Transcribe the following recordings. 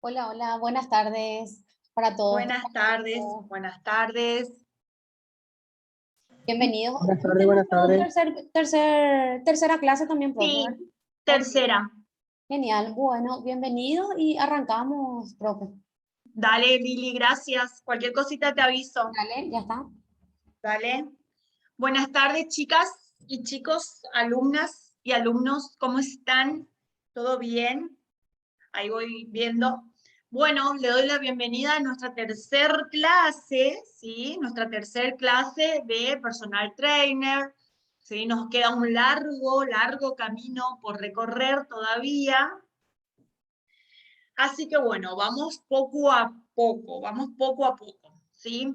Hola, hola, buenas tardes para todos. Buenas tardes, buenas tardes. Bienvenidos. Buenas Este tardes, es buenas nuestro tardes. tercera clase también, profe, ¿verdad? Sí, Ok, tercera. genial. Bueno, bienvenido y arrancamos, profe. Dale, Lili, gracias. Cualquier cosita te aviso. Dale, ya está. Dale. Buenas tardes, chicas y chicos, alumnas y alumnos. ¿Cómo están? ¿Todo bien? Ahí voy viendo. Bueno, le doy la bienvenida a nuestra tercer clase, ¿sí? Nuestra tercer clase de personal trainer. ¿Sí? Nos queda un largo camino por recorrer todavía. Así que bueno, vamos poco a poco, ¿sí?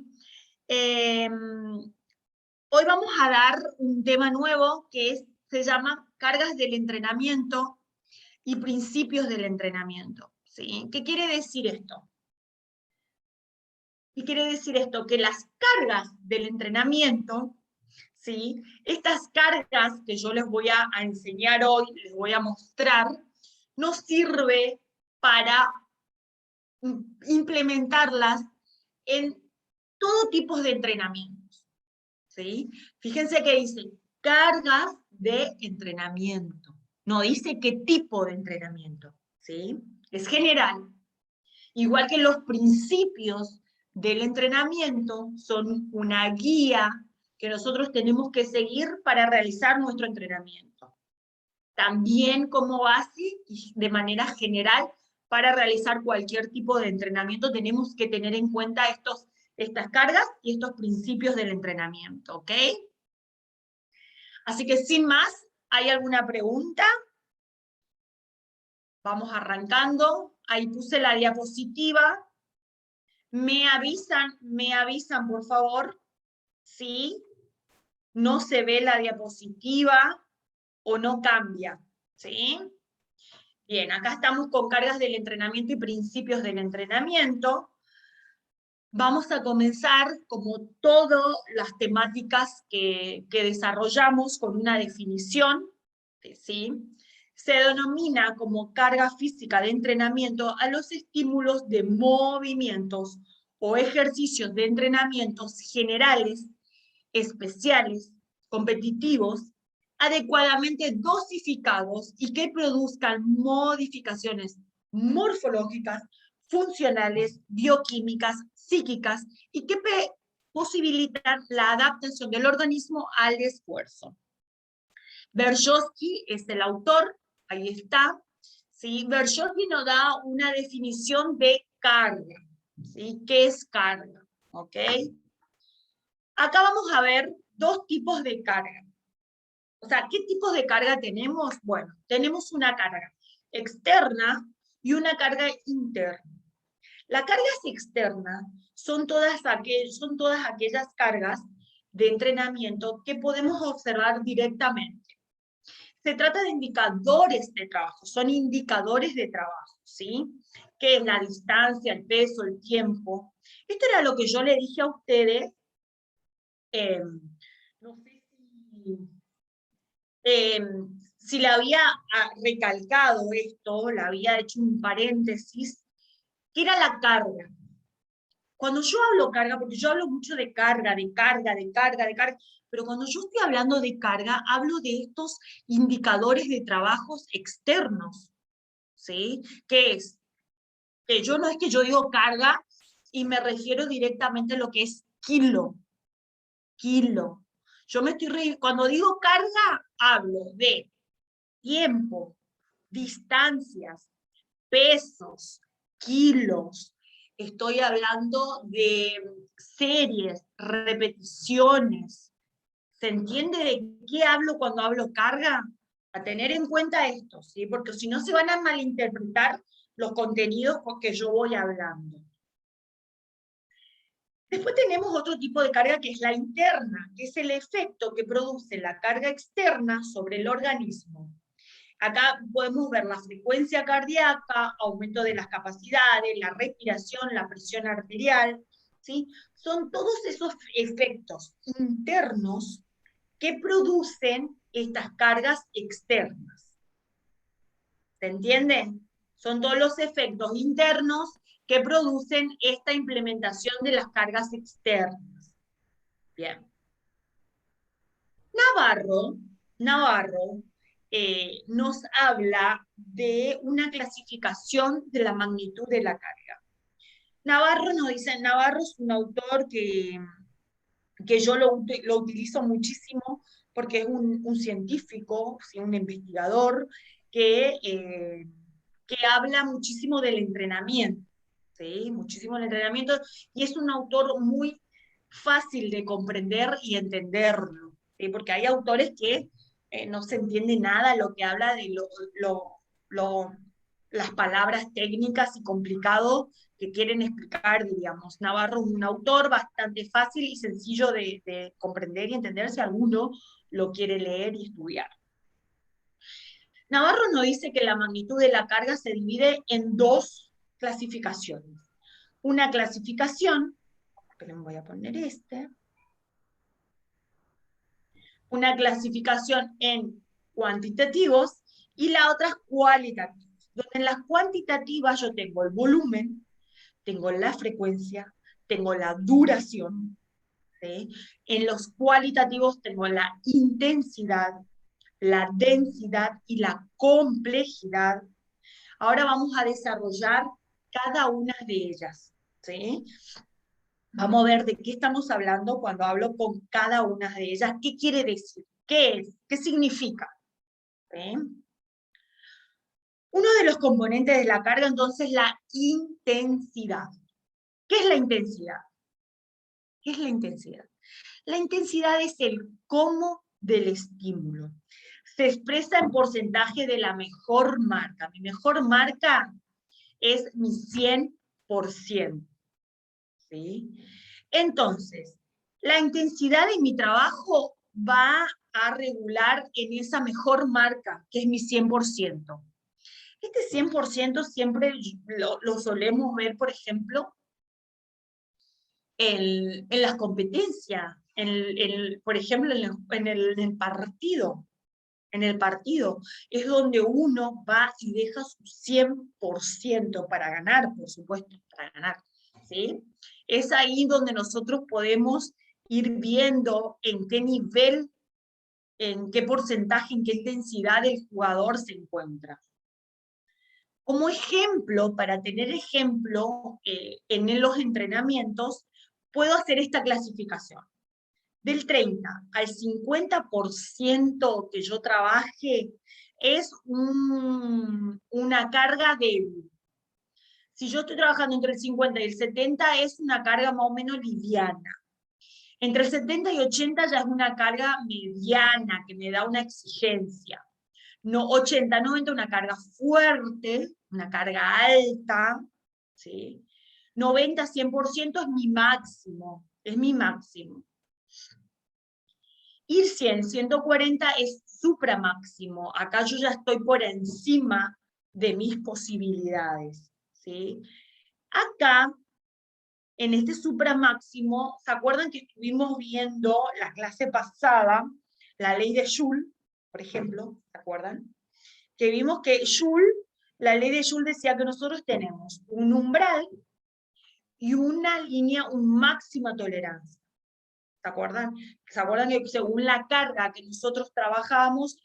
Hoy vamos a dar un tema nuevo se llama cargas del entrenamiento y principios del entrenamiento, ¿sí? ¿Qué quiere decir esto? ¿Qué quiere decir esto? Que las cargas del entrenamiento, ¿sí? Estas cargas que yo les voy a enseñar hoy, les voy a mostrar, nos sirve para implementarlas en todo tipo de entrenamientos, ¿sí? Fíjense que dice cargas de entrenamiento, no dice qué tipo de entrenamiento, ¿sí? Es general. Igual que los principios del entrenamiento son una guía que nosotros tenemos que seguir para realizar nuestro entrenamiento. También como base y de manera general para realizar cualquier tipo de entrenamiento tenemos que tener en cuenta estas cargas y estos principios del entrenamiento, ¿ok? Así que sin más, ¿hay alguna pregunta? Vamos arrancando. Ahí puse la diapositiva. Me avisan por favor si no se ve la diapositiva o no cambia, ¿sí? Bien, acá estamos con cargas del entrenamiento y principios del entrenamiento. Vamos a comenzar, como todas las temáticas que desarrollamos, con una definición, ¿sí? Se denomina como carga física de entrenamiento a los estímulos de movimientos o ejercicios de entrenamientos generales, especiales, competitivos, adecuadamente dosificados y que produzcan modificaciones morfológicas, funcionales, bioquímicas, psíquicas y que posibilitan la adaptación del organismo al esfuerzo. Vygotsky es el autor, ahí está, ¿sí? Vygotsky nos da una definición de carga, ¿sí? ¿Qué es carga? ¿Ok? Acá vamos a ver dos tipos de carga. O sea, ¿qué tipos de carga tenemos? Bueno, tenemos una carga externa y una carga interna. Las cargas externas son todas aquellas cargas de entrenamiento que podemos observar directamente. Se trata de indicadores de trabajo, son indicadores de trabajo, ¿sí? Que es la distancia, el peso, el tiempo. Esto era lo que yo le dije a ustedes, no sé eh, si le había recalcado esto, le había hecho un paréntesis, que era la carga. Cuando yo hablo carga, porque yo hablo mucho de carga, pero cuando yo estoy hablando de carga, hablo de estos indicadores de trabajos externos, ¿sí? ¿Qué es? Que yo no es que yo digo carga y me refiero directamente a lo que es kilo. Yo cuando digo carga, hablo de tiempo, distancias, pesos, kilos. Estoy hablando de series, repeticiones. ¿Se entiende de qué hablo cuando hablo carga? A tener en cuenta esto, ¿sí? Porque si no se van a malinterpretar los contenidos porque yo voy hablando. Después tenemos otro tipo de carga que es la interna, que es el efecto que produce la carga externa sobre el organismo. Acá podemos ver la frecuencia cardíaca, aumento de las capacidades, la respiración, la presión arterial, ¿sí? Son todos esos efectos internos que producen estas cargas externas. ¿Se entiende? Son todos los efectos internos que producen esta implementación de las cargas externas. Bien. Navarro nos habla de una clasificación de la magnitud de la carga. Navarro es un autor que yo lo utilizo muchísimo porque es un científico, ¿sí? Un investigador que habla muchísimo del entrenamiento, ¿sí? Muchísimo del entrenamiento, y es un autor muy fácil de comprender y entenderlo, ¿sí? Porque hay autores que no se entiende nada lo que habla de las palabras técnicas y complicado que quieren explicar, diríamos. Navarro es un autor bastante fácil y sencillo de comprender y entender si alguno lo quiere leer y estudiar. Navarro nos dice que la magnitud de la carga se divide en dos clasificaciones. Una clasificación, que le voy a poner una clasificación en cuantitativos y la otra es cualitativos. Donde en las cuantitativas yo tengo el volumen, tengo la frecuencia, tengo la duración, ¿sí? En los cualitativos tengo la intensidad, la densidad y la complejidad. Ahora vamos a desarrollar cada una de ellas, ¿sí? Vamos a ver de qué estamos hablando cuando hablo con cada una de ellas, qué quiere decir, qué es, qué significa, ¿sí? Uno de los componentes de la carga, entonces, es la intensidad. ¿Qué es la intensidad? ¿Qué es la intensidad? La intensidad es el cómo del estímulo. Se expresa en porcentaje de la mejor marca. Mi mejor marca es mi 100%. ¿Sí? Entonces, la intensidad de mi trabajo va a regular en esa mejor marca, que es mi 100%. Este 100% siempre lo solemos ver, por ejemplo, en las competencias, por ejemplo, en el partido. En el partido es donde uno va y deja su 100% para ganar, por supuesto, para ganar, ¿sí? Es ahí donde nosotros podemos ir viendo en qué nivel, en qué porcentaje, en qué intensidad el jugador se encuentra. Como ejemplo, para tener ejemplo en los entrenamientos, puedo hacer esta clasificación. Del 30 al 50% que yo trabaje es una carga débil. Si yo estoy trabajando entre el 50 y el 70 es una carga más o menos liviana. Entre el 70 y 80 ya es una carga mediana, que me da una exigencia. No, 80, 90 una carga fuerte, una carga alta, ¿sí? 90, 100% es mi máximo, es mi máximo. Ir 100, 140 es supramáximo. Acá yo ya estoy por encima de mis posibilidades, ¿sí? Acá, en este supramáximo, ¿se acuerdan que estuvimos viendo la clase pasada, la ley de Joule, por ejemplo? ¿Se acuerdan? Que vimos que Joule, la ley de Joule decía que nosotros tenemos un umbral y una línea, máxima tolerancia. ¿Se acuerdan? ¿Se acuerdan que según la carga que nosotros trabajábamos,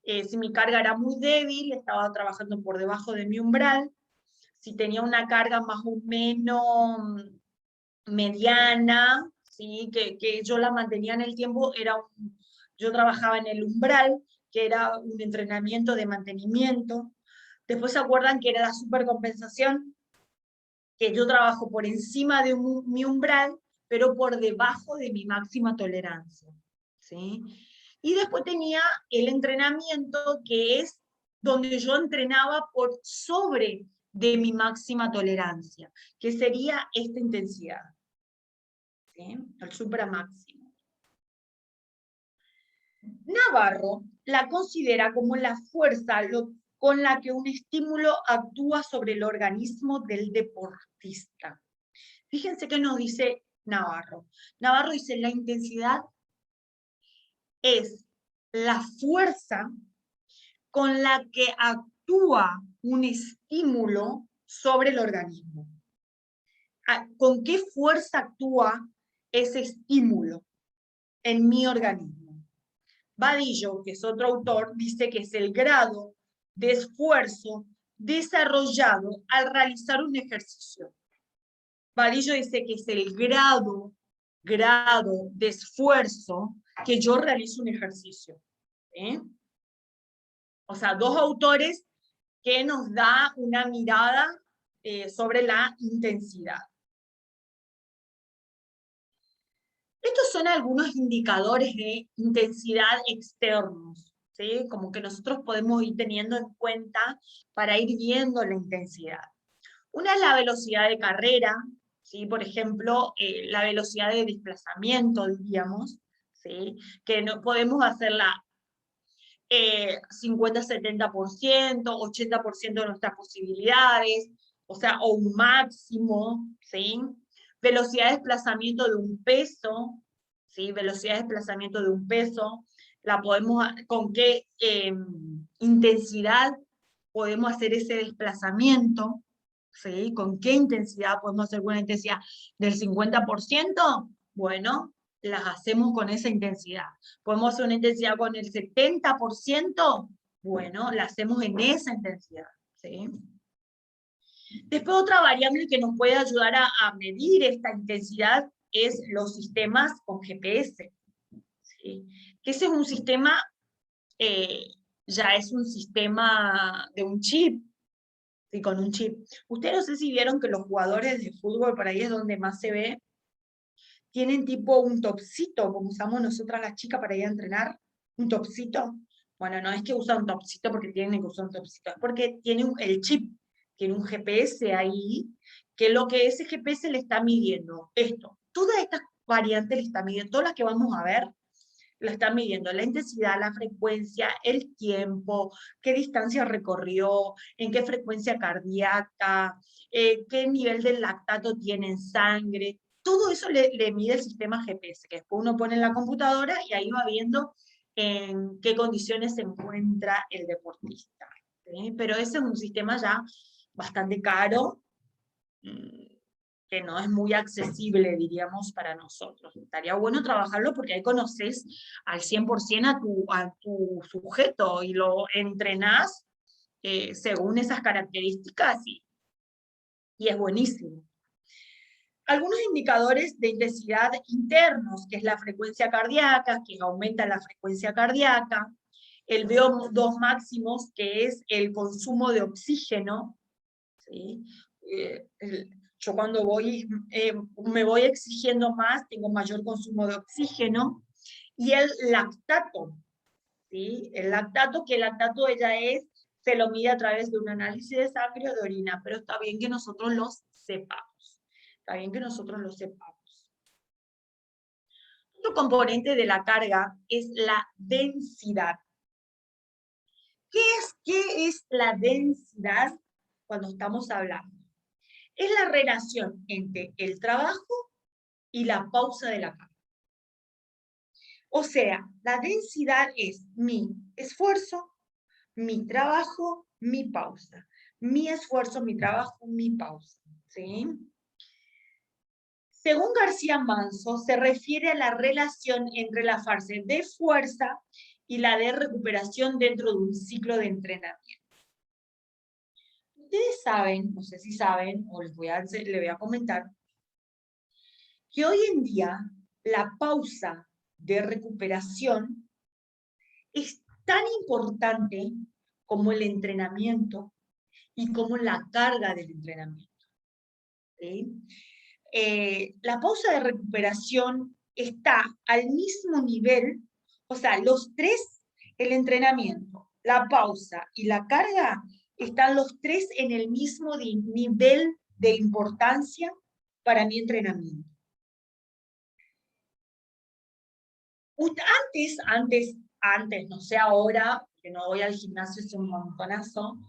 si mi carga era muy débil, estaba trabajando por debajo de mi umbral? Si tenía una carga más o menos mediana, ¿sí? que yo la mantenía en el tiempo, yo trabajaba en el umbral, que era un entrenamiento de mantenimiento. Después se acuerdan que era la supercompensación, que yo trabajo por encima de mi umbral, pero por debajo de mi máxima tolerancia, ¿sí? Y después tenía el entrenamiento, que es donde yo entrenaba por sobre de mi máxima tolerancia, que sería esta intensidad, ¿sí? El supramáximo. Navarro la considera como la fuerza con la que un estímulo actúa sobre el organismo del deportista. Fíjense qué nos dice Navarro. Navarro dice: la intensidad es la fuerza con la que actúa un estímulo sobre el organismo. ¿Con qué fuerza actúa ese estímulo en mi organismo? Badillo, que es otro autor, dice que es el grado de esfuerzo desarrollado al realizar un ejercicio. Badillo dice que es el grado de esfuerzo que yo realizo un ejercicio. O sea, dos autores que nos da una mirada sobre la intensidad. Estos son algunos indicadores de intensidad externos, ¿sí? Como que nosotros podemos ir teniendo en cuenta para ir viendo la intensidad. Una es la velocidad de carrera, ¿sí? Por ejemplo, la velocidad de desplazamiento, diríamos, ¿sí? Que no podemos hacerla 50-70%, 80% de nuestras posibilidades, o sea, o un máximo, ¿sí? Velocidad de desplazamiento de un peso, ¿sí? Velocidad de desplazamiento de un peso, la podemos, con qué intensidad podemos hacer ese desplazamiento, ¿sí? ¿Con qué intensidad podemos hacer una intensidad del 50%? Bueno, las hacemos con esa intensidad. ¿Podemos hacer una intensidad con el 70%? Bueno, la hacemos en esa intensidad, ¿sí? Después otra variable que nos puede ayudar a medir esta intensidad es los sistemas con GPS, ¿sí? Que ese es un sistema, ya es un sistema de un chip, ¿sí? Con un chip. Ustedes no sé si vieron que los jugadores de fútbol, por ahí es donde más se ve, tienen tipo un topsito, como usamos nosotras las chicas para ir a entrenar, un topsito. Bueno, no es que usa un topsito porque tienen que usar un topsito, es porque tiene el chip, tiene un GPS ahí, que lo que ese GPS le está midiendo, todas estas variantes le está midiendo, todas las que vamos a ver, lo está midiendo, la intensidad, la frecuencia, el tiempo, qué distancia recorrió, en qué frecuencia cardíaca, qué nivel de lactato tiene en sangre. Todo eso le mide el sistema GPS, que después uno pone en la computadora y ahí va viendo en qué condiciones se encuentra el deportista. ¿Sí? Pero ese es un sistema ya bastante caro, que no es muy accesible, diríamos, para nosotros. Estaría bueno trabajarlo porque ahí conoces al 100% a tu sujeto y lo entrenás según esas características y es buenísimo. Algunos indicadores de intensidad internos, que es la frecuencia cardíaca, que aumenta la frecuencia cardíaca, el VO2 máximos, que es el consumo de oxígeno, ¿sí? Yo cuando me voy exigiendo más, tengo mayor consumo de oxígeno, y el lactato, ¿sí? El lactato, que el lactato se lo mide a través de un análisis de sangre o de orina, pero está bien que nosotros los sepamos. Está bien que nosotros lo sepamos. Otro componente de la carga es la densidad. ¿Qué es la densidad cuando estamos hablando? Es la relación entre el trabajo y la pausa de la carga. O sea, la densidad es mi esfuerzo, mi trabajo, mi pausa. Mi esfuerzo, mi trabajo, mi pausa. ¿Sí? Según García Manso, se refiere a la relación entre la fase de fuerza y la de recuperación dentro de un ciclo de entrenamiento. Ustedes saben, no sé si saben, o les voy a comentar, que hoy en día la pausa de recuperación es tan importante como el entrenamiento y como la carga del entrenamiento. ¿Sí? La pausa de recuperación está al mismo nivel, o sea, los tres, el entrenamiento, la pausa y la carga, están los tres en el mismo nivel de importancia para mi entrenamiento. Antes, no sé ahora, que no voy al gimnasio hace un montonazo,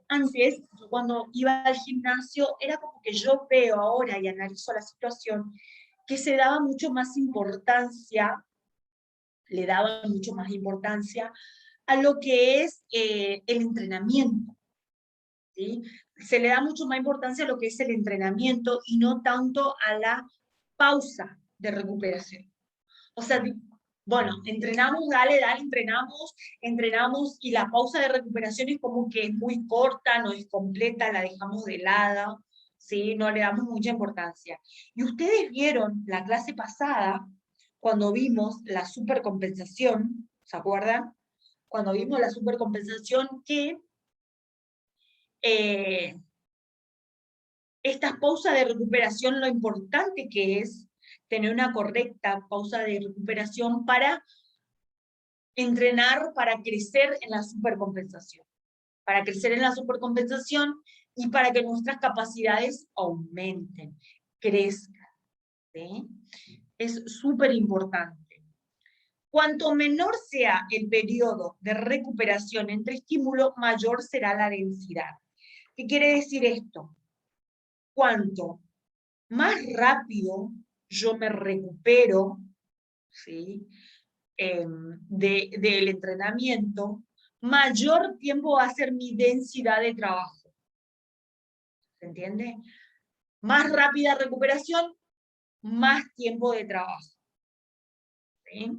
antes, yo cuando iba al gimnasio, era como que yo veo ahora y analizo la situación, que se daba mucho más importancia, le daba mucho más importancia a lo que es el entrenamiento, ¿sí? Se le da mucho más importancia a lo que es el entrenamiento y no tanto a la pausa de recuperación. O sea, bueno, entrenamos, dale, entrenamos y la pausa de recuperación es como que es muy corta, no es completa, la dejamos de lado, ¿sí? No le damos mucha importancia. Y ustedes vieron la clase pasada, cuando vimos la supercompensación, ¿se acuerdan? Cuando vimos la supercompensación que estas pausas de recuperación, lo importante que es tener una correcta pausa de recuperación para entrenar, para crecer en la supercompensación. Para crecer en la supercompensación y para que nuestras capacidades aumenten, crezcan, ¿sí? Es súper importante. Cuanto menor sea el periodo de recuperación entre estímulos, mayor será la densidad. ¿Qué quiere decir esto? Cuanto más rápido yo me recupero, ¿sí? Del entrenamiento, mayor tiempo va a ser mi densidad de trabajo. ¿Se entiende? Más rápida recuperación, más tiempo de trabajo. ¿Sí?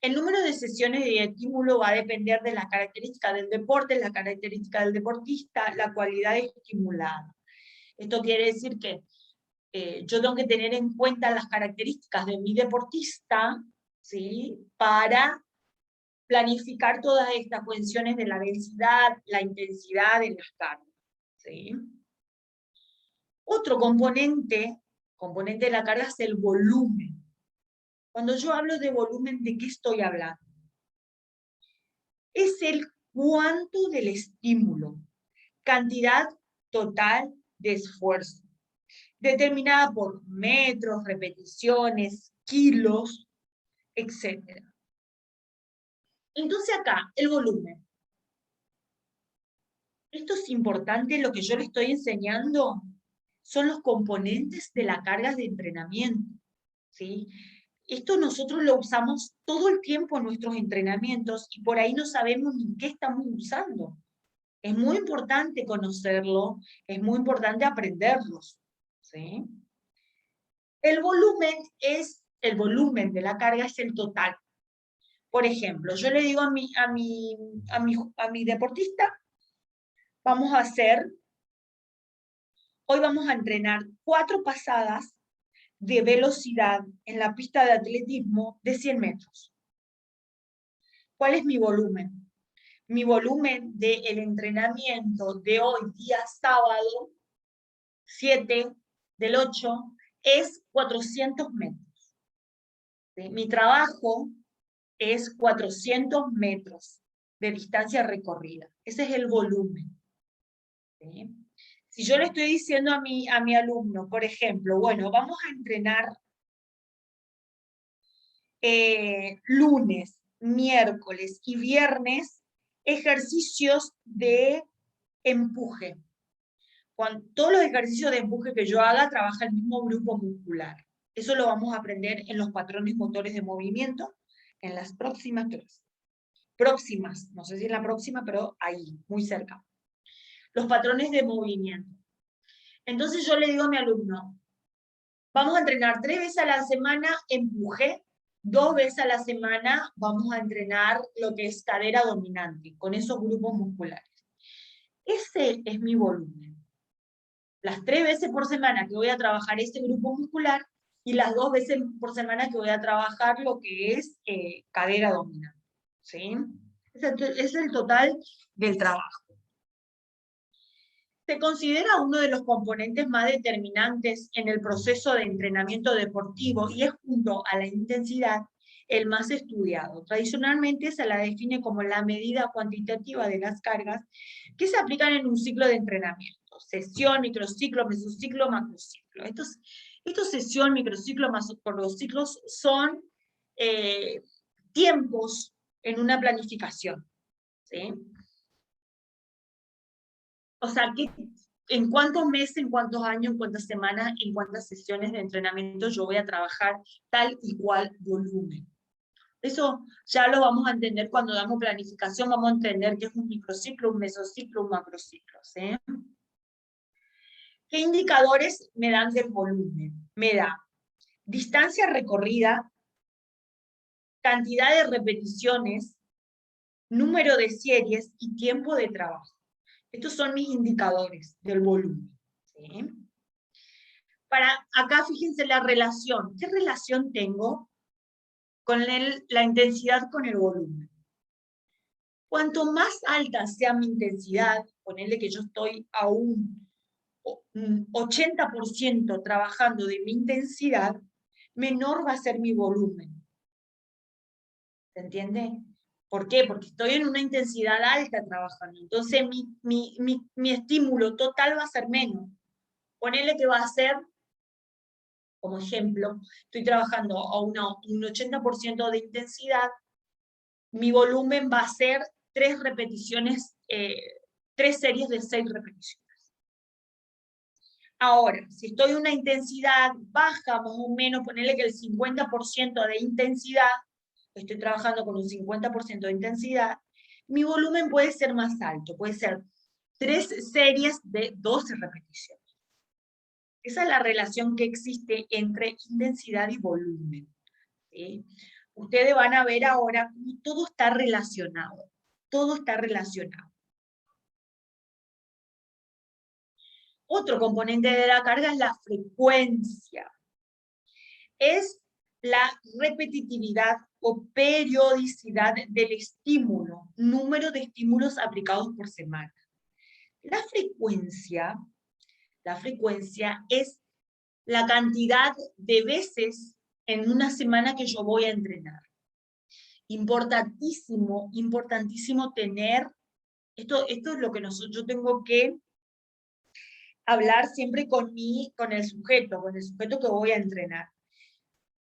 El número de sesiones de estímulo va a depender de las características del deporte, la característica del deportista, la cualidad estimulada. Esto quiere decir que yo tengo que tener en cuenta las características de mi deportista, ¿sí? Para planificar todas estas cuestiones de la densidad, la intensidad de las cargas, ¿sí? Otro componente de la carga es el volumen. Cuando yo hablo de volumen, ¿de qué estoy hablando? Es el cuánto del estímulo, cantidad total de esfuerzo, determinada por metros, repeticiones, kilos, etc. Entonces acá, el volumen. Esto es importante, lo que yo le estoy enseñando son los componentes de la carga de entrenamiento, ¿sí? Esto nosotros lo usamos todo el tiempo en nuestros entrenamientos y por ahí no sabemos ni qué estamos usando. Es muy importante conocerlo, es muy importante aprenderlos, ¿sí? El volumen de la carga es el total. Por ejemplo, yo le digo a mi deportista, hoy vamos a entrenar 4 pasadas de velocidad en la pista de atletismo de 100 metros. ¿Cuál es mi volumen? Mi volumen del entrenamiento de hoy, día sábado, 7 del 8, es 400 metros. ¿Sí? Mi trabajo es 400 metros de distancia recorrida. Ese es el volumen. ¿Sí? Si yo le estoy diciendo a mi alumno, por ejemplo, bueno, vamos a entrenar lunes, miércoles y viernes ejercicios de empuje. Todos los ejercicios de empuje que yo haga trabaja el mismo grupo muscular. Eso lo vamos a aprender en los patrones motores de movimiento en las próximas clases. Próximas, no sé si en la próxima, pero ahí, muy cerca. Los patrones de movimiento. Entonces yo le digo a mi alumno, vamos a entrenar 3 veces a la semana empuje, 2 veces a la semana vamos a entrenar lo que es cadera dominante, con esos grupos musculares. Ese es mi volumen. Las 3 veces por semana que voy a trabajar este grupo muscular y las 2 veces por semana que voy a trabajar lo que es cadera dominante. ¿Sí? Es el total del trabajo. Se considera uno de los componentes más determinantes en el proceso de entrenamiento deportivo y es junto a la intensidad el más estudiado. Tradicionalmente se la define como la medida cuantitativa de las cargas que se aplican en un ciclo de entrenamiento. Sesión, microciclo, mesociclo, macrociclo. Estos sesión, microciclo, macrociclos son tiempos en una planificación. ¿Sí? O sea, en cuántos meses, en cuántos años, en cuántas semanas, en cuántas sesiones de entrenamiento yo voy a trabajar tal y cual volumen. Eso ya lo vamos a entender cuando damos planificación, vamos a entender qué es un microciclo, un mesociclo, un macrociclo, ¿sí? ¿Qué indicadores me dan del volumen? Me da distancia recorrida, cantidad de repeticiones, número de series y tiempo de trabajo. Estos son mis indicadores del volumen, ¿sí? Acá fíjense la relación. ¿Qué relación tengo con la intensidad con el volumen? Cuanto más alta sea mi intensidad, ponerle que yo estoy a un 80% trabajando de mi intensidad, menor va a ser mi volumen. ¿Se entiende? ¿Por qué? Porque estoy en una intensidad alta trabajando. Entonces mi estímulo total va a ser menos. Ponerle que va a ser, como ejemplo, estoy trabajando a un 80% de intensidad, mi volumen va a ser 3 repeticiones, 3 series de 6 repeticiones. Ahora, si estoy en una intensidad baja, más o menos, ponerle que el 50% de intensidad, estoy trabajando con un 50% de intensidad, mi volumen puede ser más alto, puede ser 3 series de 12 repeticiones. Esa es la relación que existe entre intensidad y volumen, ¿sí? Ustedes van a ver ahora cómo todo está relacionado. Todo está relacionado. Otro componente de la carga es la frecuencia. Es la repetitividad o periodicidad del estímulo, número de estímulos aplicados por semana. La frecuencia es la cantidad de veces en una semana que yo voy a entrenar. Importantísimo, importantísimo tener, esto es lo que yo tengo que hablar siempre con el sujeto que voy a entrenar.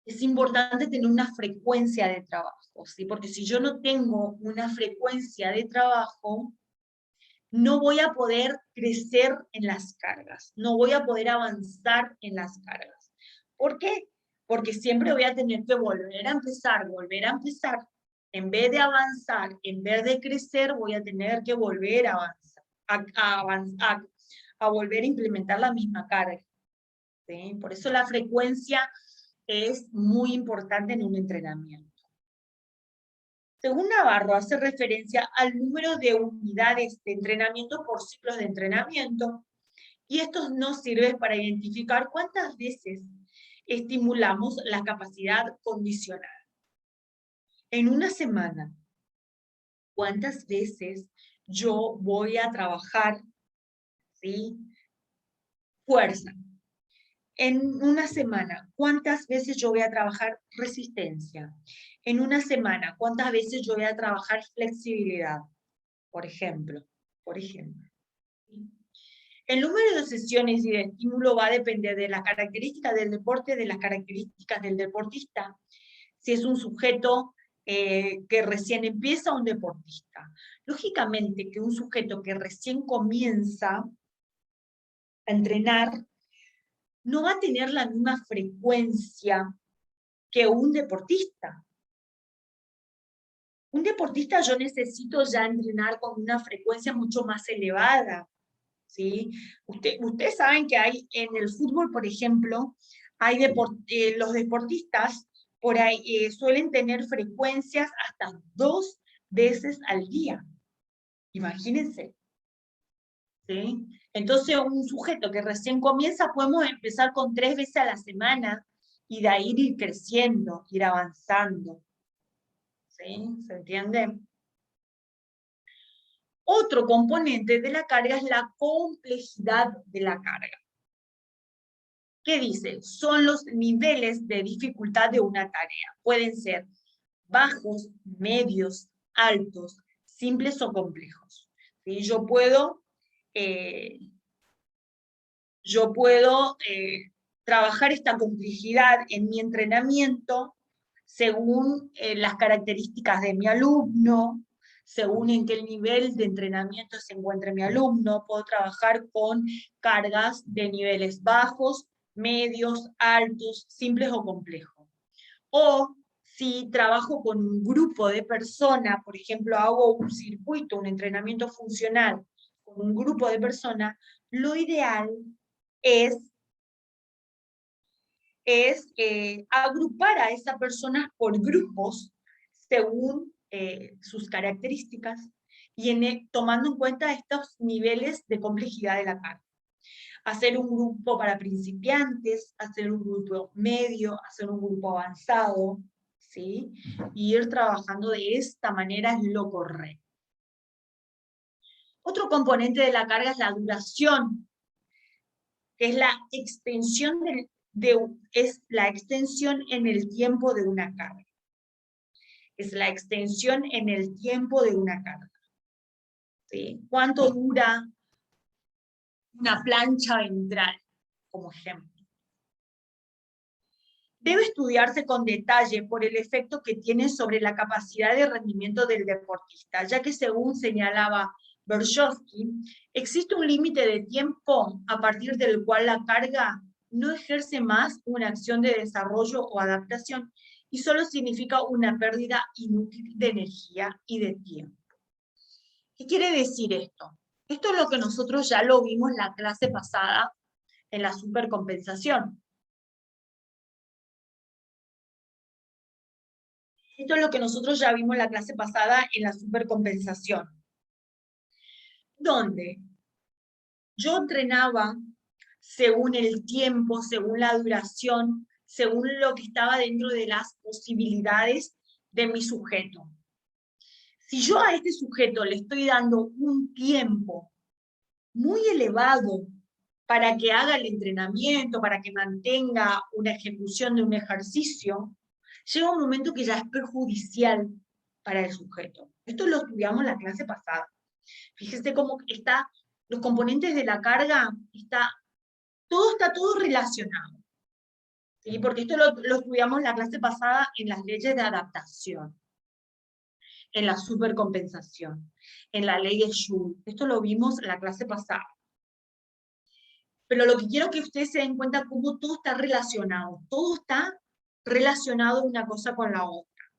Es importante tener una frecuencia de trabajo, ¿sí? Porque si yo no tengo una frecuencia de trabajo, no voy a poder crecer en las cargas, no voy a poder avanzar en las cargas. ¿Por qué? Porque siempre voy a tener que volver a empezar. En vez de avanzar, en vez de crecer, voy a tener que volver a avanzar, a volver a implementar la misma carga, ¿sí? Por eso la frecuencia es muy importante en un entrenamiento. Según Navarro, hace referencia al número de unidades de entrenamiento por ciclos de entrenamiento, y esto nos sirve para identificar cuántas veces estimulamos la capacidad condicional. En una semana, ¿cuántas veces yo voy a trabajar, ¿sí?, fuerza? En una semana, ¿cuántas veces yo voy a trabajar resistencia? En una semana, ¿cuántas veces yo voy a trabajar flexibilidad? Por ejemplo. El número de sesiones y de estímulo va a depender de las características del deporte, de las características del deportista. Si es un sujeto que recién empieza, un deportista. Lógicamente que un sujeto que recién comienza a entrenar no va a tener la misma frecuencia que un deportista. Un deportista yo necesito ya entrenar con una frecuencia mucho más elevada, ¿sí? Ustedes saben que hay en el fútbol, por ejemplo, hay los deportistas por ahí suelen tener frecuencias hasta 2 veces al día. Imagínense, ¿sí? Entonces, un sujeto que recién comienza, podemos empezar con 3 veces a la semana y de ahí ir creciendo, ir avanzando. ¿Sí? ¿Se entiende? Otro componente de la carga es la complejidad de la carga. ¿Qué dice? Son los niveles de dificultad de una tarea. Pueden ser bajos, medios, altos, simples o complejos. ¿Sí? Yo puedo trabajar esta complejidad en mi entrenamiento según las características de mi alumno, según en qué nivel de entrenamiento se encuentre mi alumno. Puedo trabajar con cargas de niveles bajos, medios, altos, simples o complejos. O si trabajo con un grupo de personas, por ejemplo, hago un circuito, un entrenamiento funcional con un grupo de personas, lo ideal es agrupar a esas personas por grupos según sus características y tomando en cuenta estos niveles de complejidad de la carga. Hacer un grupo para principiantes, hacer un grupo medio, hacer un grupo avanzado, ¿sí? Y ir trabajando de esta manera es lo correcto. Otro componente de la carga es la duración, que es la extensión es la extensión en el tiempo de una carga. Es la extensión en el tiempo de una carga. ¿Sí? ¿Cuánto dura una plancha ventral, como ejemplo? Debe estudiarse con detalle por el efecto que tiene sobre la capacidad de rendimiento del deportista, ya que según señalaba Bershowski, existe un límite de tiempo a partir del cual la carga no ejerce más una acción de desarrollo o adaptación y solo significa una pérdida inútil de energía y de tiempo. ¿Qué quiere decir esto? Esto es lo que nosotros ya lo vimos en la clase pasada en la supercompensación. Esto es lo que nosotros ya vimos en la clase pasada en la supercompensación, donde yo entrenaba según el tiempo, según la duración, según lo que estaba dentro de las posibilidades de mi sujeto. Si yo a este sujeto le estoy dando un tiempo muy elevado para que haga el entrenamiento, para que mantenga una ejecución de un ejercicio, llega un momento que ya es perjudicial para el sujeto. Esto lo estudiamos en la clase pasada. Fíjese cómo está, los componentes de la carga, está todo relacionado. ¿Sí? Porque esto lo estudiamos en la clase pasada en las leyes de adaptación, en la supercompensación, en la ley de Joule. Esto lo vimos en la clase pasada. Pero lo que quiero que ustedes se den cuenta cómo todo está relacionado una cosa con la otra.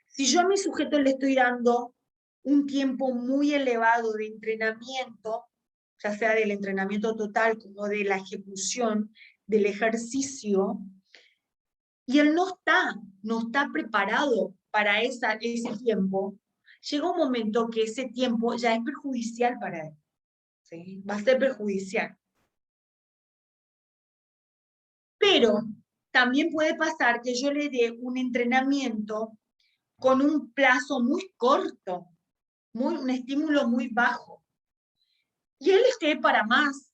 Si yo a mi sujeto le estoy dando un tiempo muy elevado de entrenamiento, ya sea del entrenamiento total como de la ejecución del ejercicio, y él no está preparado para ese tiempo, llega un momento que ese tiempo ya es perjudicial para él. ¿Sí? Va a ser perjudicial. Pero también puede pasar que yo le dé un entrenamiento con un plazo muy corto, un estímulo muy bajo, y él esté para más.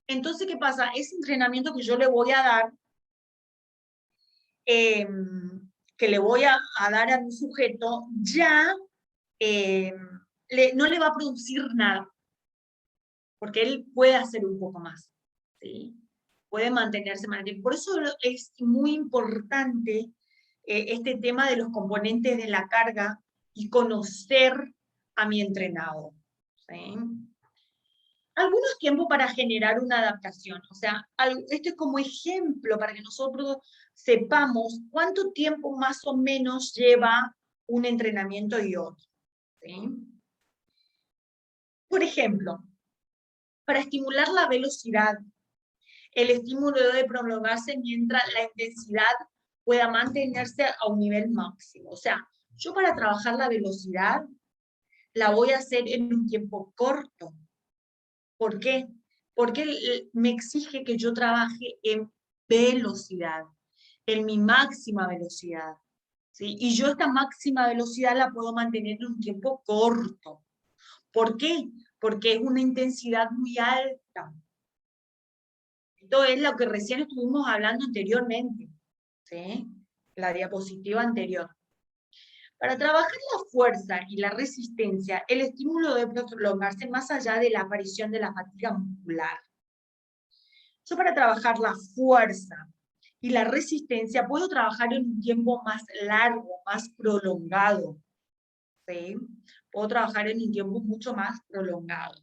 Entonces, ¿qué pasa? Ese entrenamiento que yo le voy a dar, que le voy a dar a mi sujeto, ya no le va a producir nada, porque él puede hacer un poco más, ¿sí? Puede mantenerse más tiempo. Por eso es muy importante este tema de los componentes de la carga y conocer a mi entrenado, ¿sí? Algunos tiempos para generar una adaptación, o sea, esto es como ejemplo para que nosotros sepamos cuánto tiempo más o menos lleva un entrenamiento y otro, ¿sí? Por ejemplo, para estimular la velocidad, el estímulo debe prolongarse mientras la intensidad pueda mantenerse a un nivel máximo. O sea, yo para trabajar la velocidad la voy a hacer en un tiempo corto. ¿Por qué? Porque me exige que yo trabaje en velocidad, en mi máxima velocidad, ¿sí? Y yo esta máxima velocidad la puedo mantener en un tiempo corto. ¿Por qué? Porque es una intensidad muy alta. Esto es lo que recién estuvimos hablando anteriormente, ¿sí? La diapositiva anterior. Para trabajar la fuerza y la resistencia, el estímulo debe prolongarse más allá de la aparición de la fatiga muscular. Yo para trabajar la fuerza y la resistencia puedo trabajar en un tiempo más largo, más prolongado, ¿sí? Puedo trabajar en un tiempo mucho más prolongado.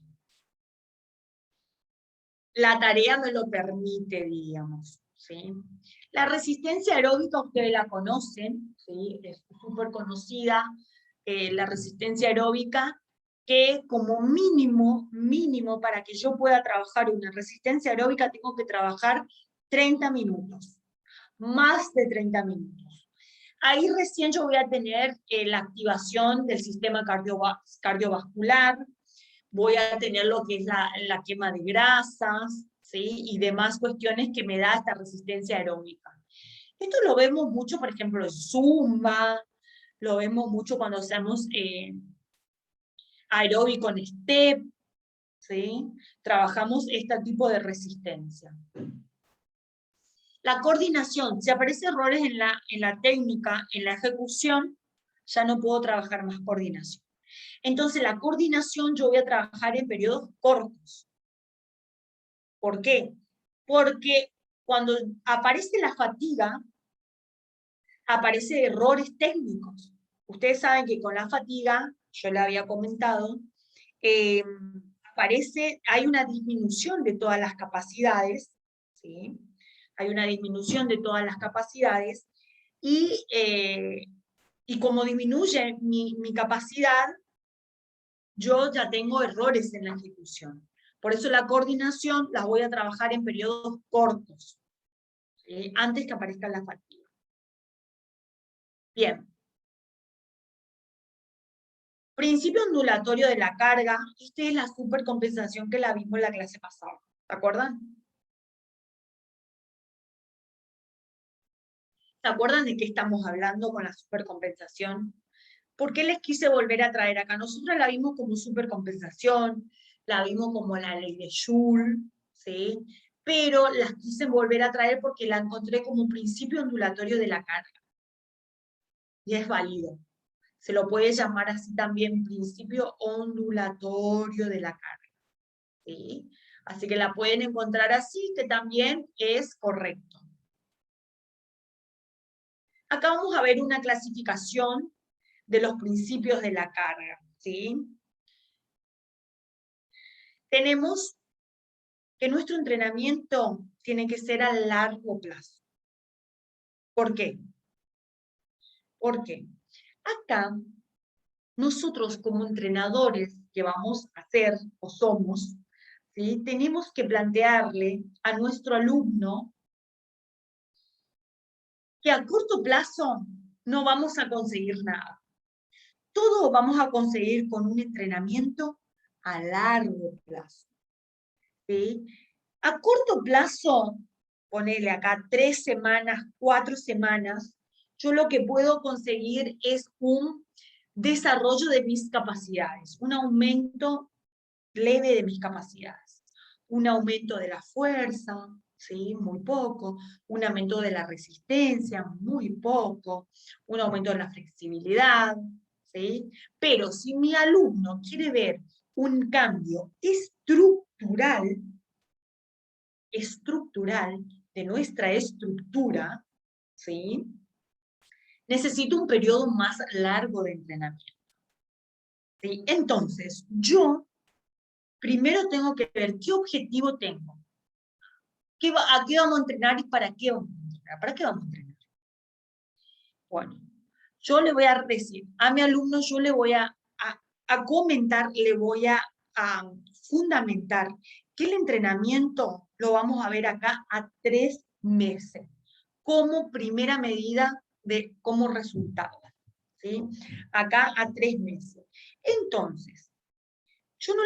La tarea me lo permite, digamos, ¿sí? La resistencia aeróbica ustedes la conocen, ¿sí? Es súper conocida, la resistencia aeróbica, que como mínimo, para que yo pueda trabajar una resistencia aeróbica, tengo que trabajar 30 minutos, más de 30 minutos. Ahí recién yo voy a tener la activación del sistema cardiovascular, voy a tener lo que es la quema de grasas, ¿sí? Y demás cuestiones que me da esta resistencia aeróbica. Esto lo vemos mucho, por ejemplo, en Zumba, lo vemos mucho cuando hacemos aeróbico en step, ¿sí? Trabajamos este tipo de resistencia. La coordinación, si aparecen errores en la técnica, en la ejecución, ya no puedo trabajar más coordinación. Entonces la coordinación yo voy a trabajar en periodos cortos. ¿Por qué? Porque cuando aparece la fatiga, aparecen errores técnicos. Ustedes saben que con la fatiga, yo le había comentado, hay una disminución de todas las capacidades, ¿sí? Hay una disminución de todas las capacidades, y como disminuye mi capacidad, yo ya tengo errores en la ejecución. Por eso la coordinación la voy a trabajar en periodos cortos, antes que aparezca la fatiga. Bien. Principio ondulatorio de la carga. Esta es la supercompensación que la vimos en la clase pasada. ¿Se acuerdan? ¿Se acuerdan de qué estamos hablando con la supercompensación? ¿Por qué les quise volver a traer acá? Nosotros la vimos como supercompensación, la vimos como la ley de Joule, ¿sí? Pero las quise volver a traer porque la encontré como un principio ondulatorio de la carga. Y es válido. Se lo puede llamar así también, principio ondulatorio de la carga, ¿sí? Así que la pueden encontrar así, que también es correcto. Acá vamos a ver una clasificación de los principios de la carga, ¿sí? Tenemos que nuestro entrenamiento tiene que ser a largo plazo. ¿Por qué? Porque acá nosotros como entrenadores que vamos a ser o somos, ¿sí? Tenemos que plantearle a nuestro alumno que a corto plazo no vamos a conseguir nada. Todo vamos a conseguir con un entrenamiento a largo plazo, ¿sí? A corto plazo, ponele acá 3 semanas, 4 semanas, yo lo que puedo conseguir es un desarrollo de mis capacidades, un aumento leve de mis capacidades, un aumento de la fuerza, ¿sí? Muy poco, un aumento de la resistencia, muy poco, un aumento de la flexibilidad, ¿sí? Pero si mi alumno quiere ver un cambio estructural de nuestra estructura, ¿sí? Necesito un periodo más largo de entrenamiento, ¿sí? Entonces, yo primero tengo que ver qué objetivo tengo. ¿A qué vamos a entrenar y para qué vamos a entrenar? ¿Para qué vamos a entrenar? Bueno, yo le voy a decir a mi alumno, yo le voy a comentar, le voy a fundamentar que el entrenamiento lo vamos a ver acá a 3 meses, como primera medida como resultado, ¿sí? Acá a 3 meses. Entonces, yo no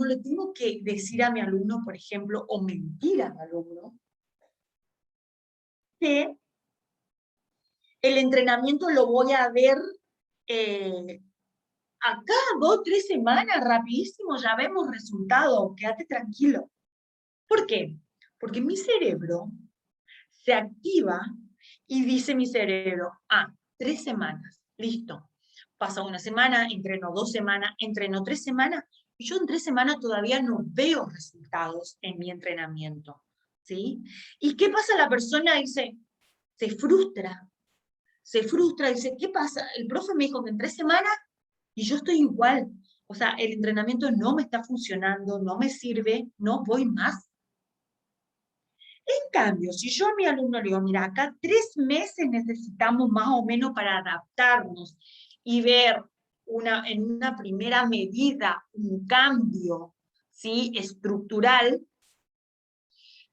le tengo que decir a mi alumno, por ejemplo, o mentir a mi alumno, que el entrenamiento lo voy a ver acá 2, 3 semanas, rapidísimo, ya vemos resultado, quédate tranquilo. ¿Por qué? Porque mi cerebro se activa y dice mi cerebro, 3 semanas, listo. Pasa una semana, entreno 2 semanas, entreno 3 semanas, y yo en 3 semanas todavía no veo resultados en mi entrenamiento, ¿sí? ¿Y qué pasa? La persona dice, se frustra, dice, ¿qué pasa? El profe me dijo que en 3 semanas, y yo estoy igual. O sea, el entrenamiento no me está funcionando, no me sirve, no voy más. En cambio, si yo a mi alumno le digo, mira, acá 3 meses necesitamos más o menos para adaptarnos y ver en una primera medida un cambio, ¿sí?, estructural,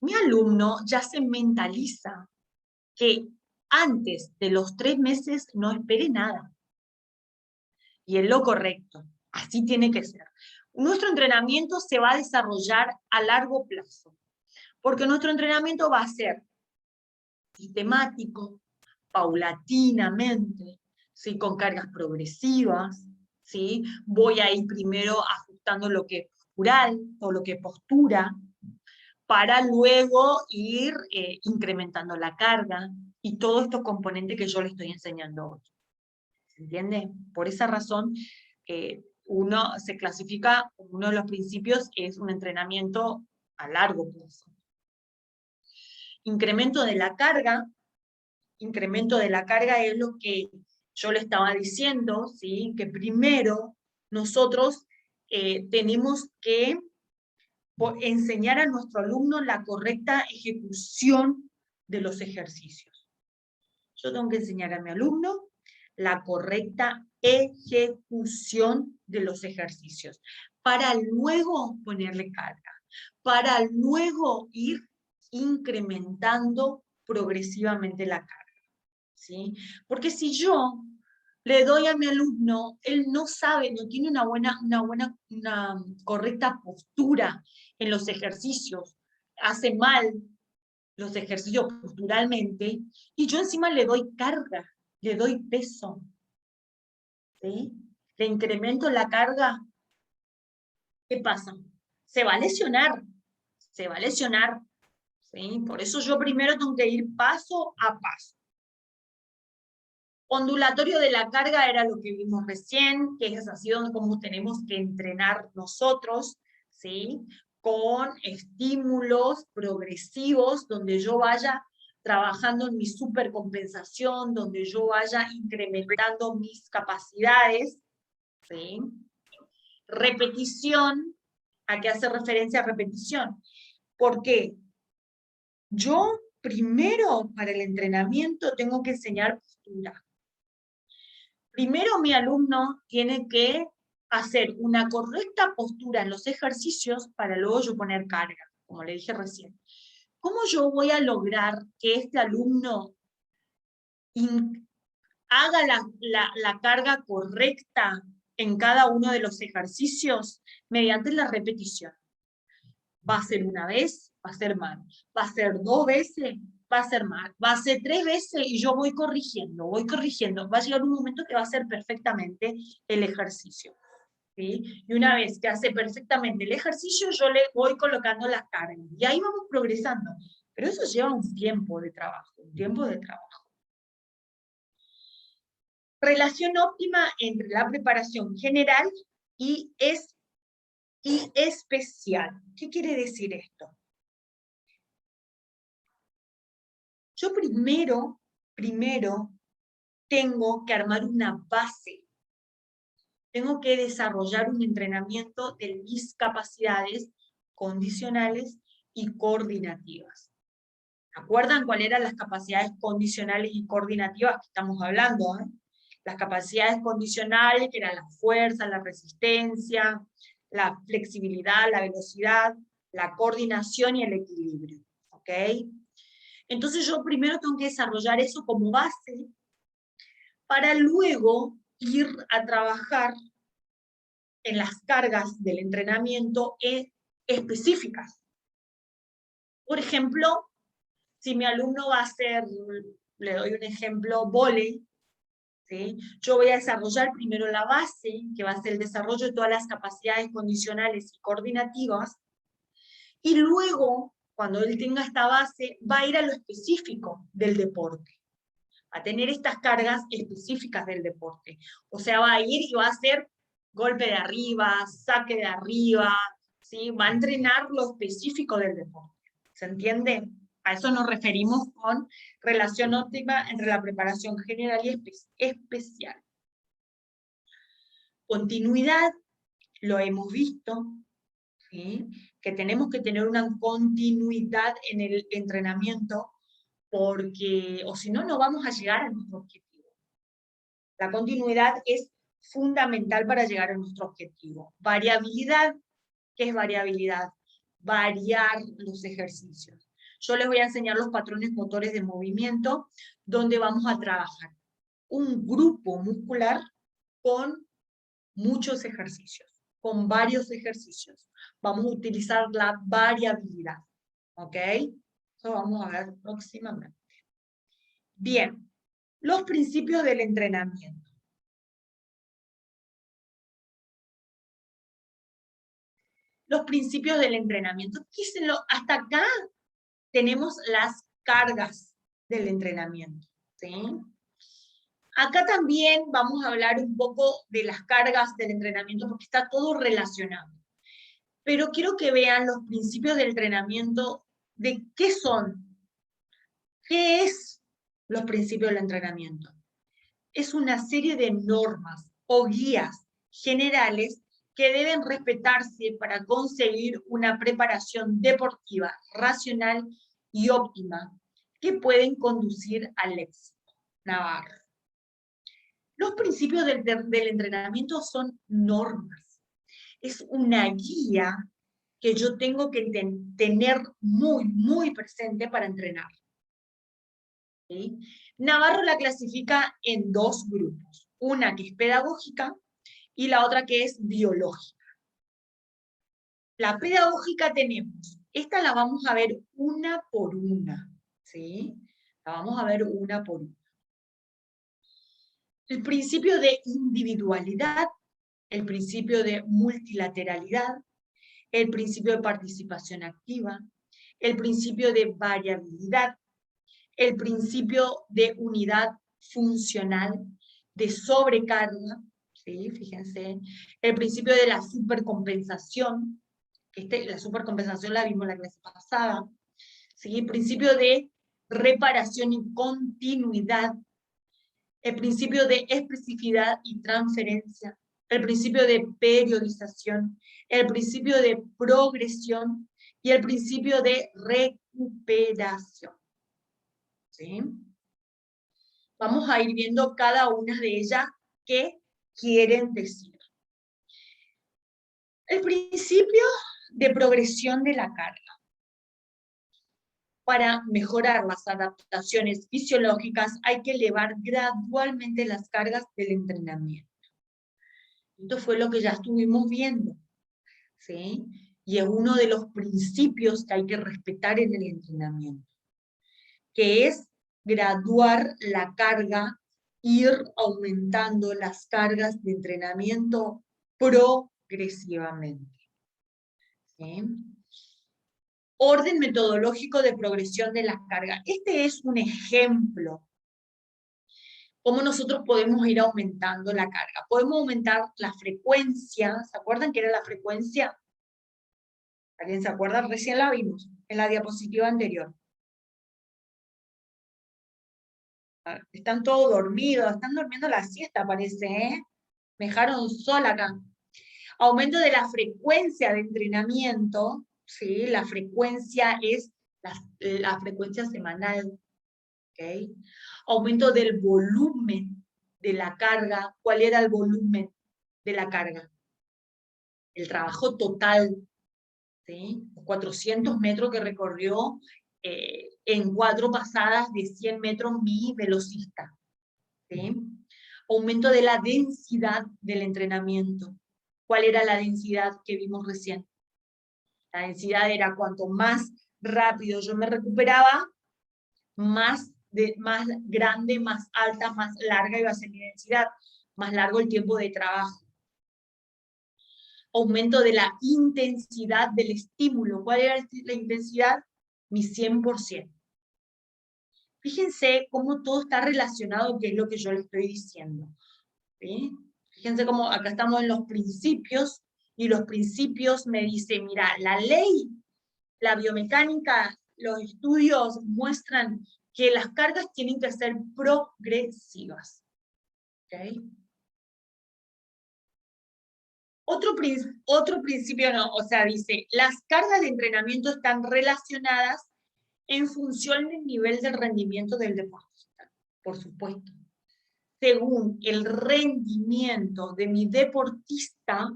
mi alumno ya se mentaliza que antes de los 3 meses no espere nada. Y es lo correcto, así tiene que ser. Nuestro entrenamiento se va a desarrollar a largo plazo, porque nuestro entrenamiento va a ser sistemático, paulatinamente, ¿sí?, con cargas progresivas, ¿sí? Voy a ir primero ajustando lo que es postural o lo que es postura, para luego ir incrementando la carga y todos estos componentes que yo le estoy enseñando hoy. ¿Se entiende? Por esa razón, uno se clasifica como uno de los principios, es un entrenamiento a largo plazo. Incremento de la carga es lo que yo le estaba diciendo, ¿sí?, que primero nosotros tenemos que enseñar a nuestro alumno la correcta ejecución de los ejercicios. Yo tengo que enseñar a mi alumno la correcta ejecución de los ejercicios, para luego ponerle carga, para luego ir incrementando progresivamente la carga, ¿sí? Porque si yo le doy a mi alumno, él no sabe, no tiene una correcta postura en los ejercicios, hace mal los ejercicios posturalmente, y yo encima le doy carga, le doy peso, ¿sí? Le incremento la carga, ¿qué pasa? Se va a lesionar, ¿sí? Por eso yo primero tengo que ir paso a paso. Ondulatorio de la carga era lo que vimos recién, que es así donde como tenemos que entrenar nosotros, ¿sí?, con estímulos progresivos, donde yo vaya trabajando en mi supercompensación, donde yo vaya incrementando mis capacidades, ¿sí? Repetición, ¿a qué hace referencia repetición? Porque yo primero para el entrenamiento tengo que enseñar postura. Primero mi alumno tiene que hacer una correcta postura en los ejercicios para luego yo poner carga, como le dije recién. ¿Cómo yo voy a lograr que este alumno haga la carga correcta en cada uno de los ejercicios? Mediante la repetición. Va a ser una vez, va a ser mal. Va a ser 2 veces, va a ser mal. Va a ser 3 veces y yo voy corrigiendo. Va a llegar un momento que va a hacer perfectamente el ejercicio, ¿sí? Y una vez que hace perfectamente el ejercicio, yo le voy colocando las cargas. Y ahí vamos progresando. Pero eso lleva un tiempo de trabajo, Relación óptima entre la preparación general y especial. ¿Qué quiere decir esto? Yo primero tengo que armar una base. Tengo que desarrollar un entrenamiento de mis capacidades condicionales y coordinativas. ¿Se acuerdan cuáles eran las capacidades condicionales y coordinativas que estamos hablando? Las capacidades condicionales, que eran la fuerza, la resistencia, la flexibilidad, la velocidad, la coordinación y el equilibrio. ¿Ok? Entonces yo primero tengo que desarrollar eso como base para luego ir a trabajar en las cargas del entrenamiento específicas. Por ejemplo, si mi alumno va a hacer, le doy un ejemplo, vóley, ¿sí?, yo voy a desarrollar primero la base, que va a ser el desarrollo de todas las capacidades condicionales y coordinativas, y luego, cuando él tenga esta base, va a ir a lo específico del deporte, a tener estas cargas específicas del deporte. O sea, va a ir y va a hacer golpe de arriba, saque de arriba, ¿sí? Va a entrenar lo específico del deporte. ¿Se entiende? A eso nos referimos con relación óptima entre la preparación general y especial. Continuidad, lo hemos visto. ¿sí? Que tenemos que tener una continuidad en el entrenamiento, porque, o si no, no vamos a llegar a nuestro objetivo. La continuidad es fundamental para llegar a nuestro objetivo. Variabilidad, ¿qué es variabilidad? Variar los ejercicios. Yo les voy a enseñar los patrones motores de movimiento, donde vamos a trabajar un grupo muscular con muchos ejercicios, con varios ejercicios. Vamos a utilizar la variabilidad, ¿ok? Eso vamos a ver próximamente. Bien, los principios del entrenamiento. Los principios del entrenamiento. Hasta acá tenemos las cargas del entrenamiento, ¿sí? Acá también vamos a hablar un poco de las cargas del entrenamiento porque está todo relacionado. Pero quiero que vean los principios del entrenamiento, de qué son. ¿Qué es los principios del entrenamiento? Es una serie de normas o guías generales que deben respetarse para conseguir una preparación deportiva racional y óptima que pueden conducir al éxito. Navarro. Los principios del entrenamiento son normas. Es una guía que yo tengo que tener muy presente para entrenar. ¿Sí? Navarro la clasifica en dos grupos, una que es pedagógica y la otra que es biológica. La pedagógica tenemos, esta la vamos a ver una por una, ¿sí? La vamos a ver una por una. El principio de individualidad, el principio de multilateralidad, el principio de participación activa, el principio de variabilidad, el principio de unidad funcional, de sobrecarga, ¿sí? Fíjense, el principio de la supercompensación, la supercompensación la vimos en la clase pasada, ¿sí? El principio de reparación y continuidad, el principio de especificidad y transferencia, el principio de periodización, el principio de progresión y el principio de recuperación. ¿Sí? Vamos a ir viendo cada una de ellas qué quieren decir. El principio de progresión de la carga. Para mejorar las adaptaciones fisiológicas hay que elevar gradualmente las cargas del entrenamiento. Esto fue lo que ya estuvimos viendo, ¿sí? Y es uno de los principios que hay que respetar en el entrenamiento, que es graduar la carga, ir aumentando las cargas de entrenamiento progresivamente. ¿Sí? Orden metodológico de progresión de la carga. Este es un ejemplo. Cómo nosotros podemos ir aumentando la carga. Podemos aumentar la frecuencia. ¿Se acuerdan qué era la frecuencia? ¿Alguien se acuerda? Recién la vimos en la diapositiva anterior. Están todos dormidos, están durmiendo la siesta, parece, ¿eh? Me dejaron sola acá. Aumento de la frecuencia de entrenamiento, ¿sí? La frecuencia es la frecuencia semanal, ¿ok? Aumento del volumen de la carga. ¿Cuál era el volumen de la carga? El trabajo total, ¿sí? 400 metros que recorrió en 4 pasadas de 100 metros mi velocista, ¿sí? Aumento de la densidad del entrenamiento. ¿Cuál era la densidad que vimos recién? La densidad era cuanto más rápido yo me recuperaba, más grande, más alta, más larga iba a ser mi densidad, más largo el tiempo de trabajo. Aumento de la intensidad del estímulo. ¿Cuál era la intensidad? Mi 100%. Fíjense cómo todo está relacionado, que es lo que yo les estoy diciendo. ¿Sí? Fíjense cómo acá estamos en los principios, y los principios me dicen, mira, la ley, la biomecánica, los estudios muestran que las cargas tienen que ser progresivas. ¿Okay? Otro principio no, o sea, dice, las cargas de entrenamiento están relacionadas en función del nivel de rendimiento del deportista, por supuesto. Según el rendimiento de mi deportista,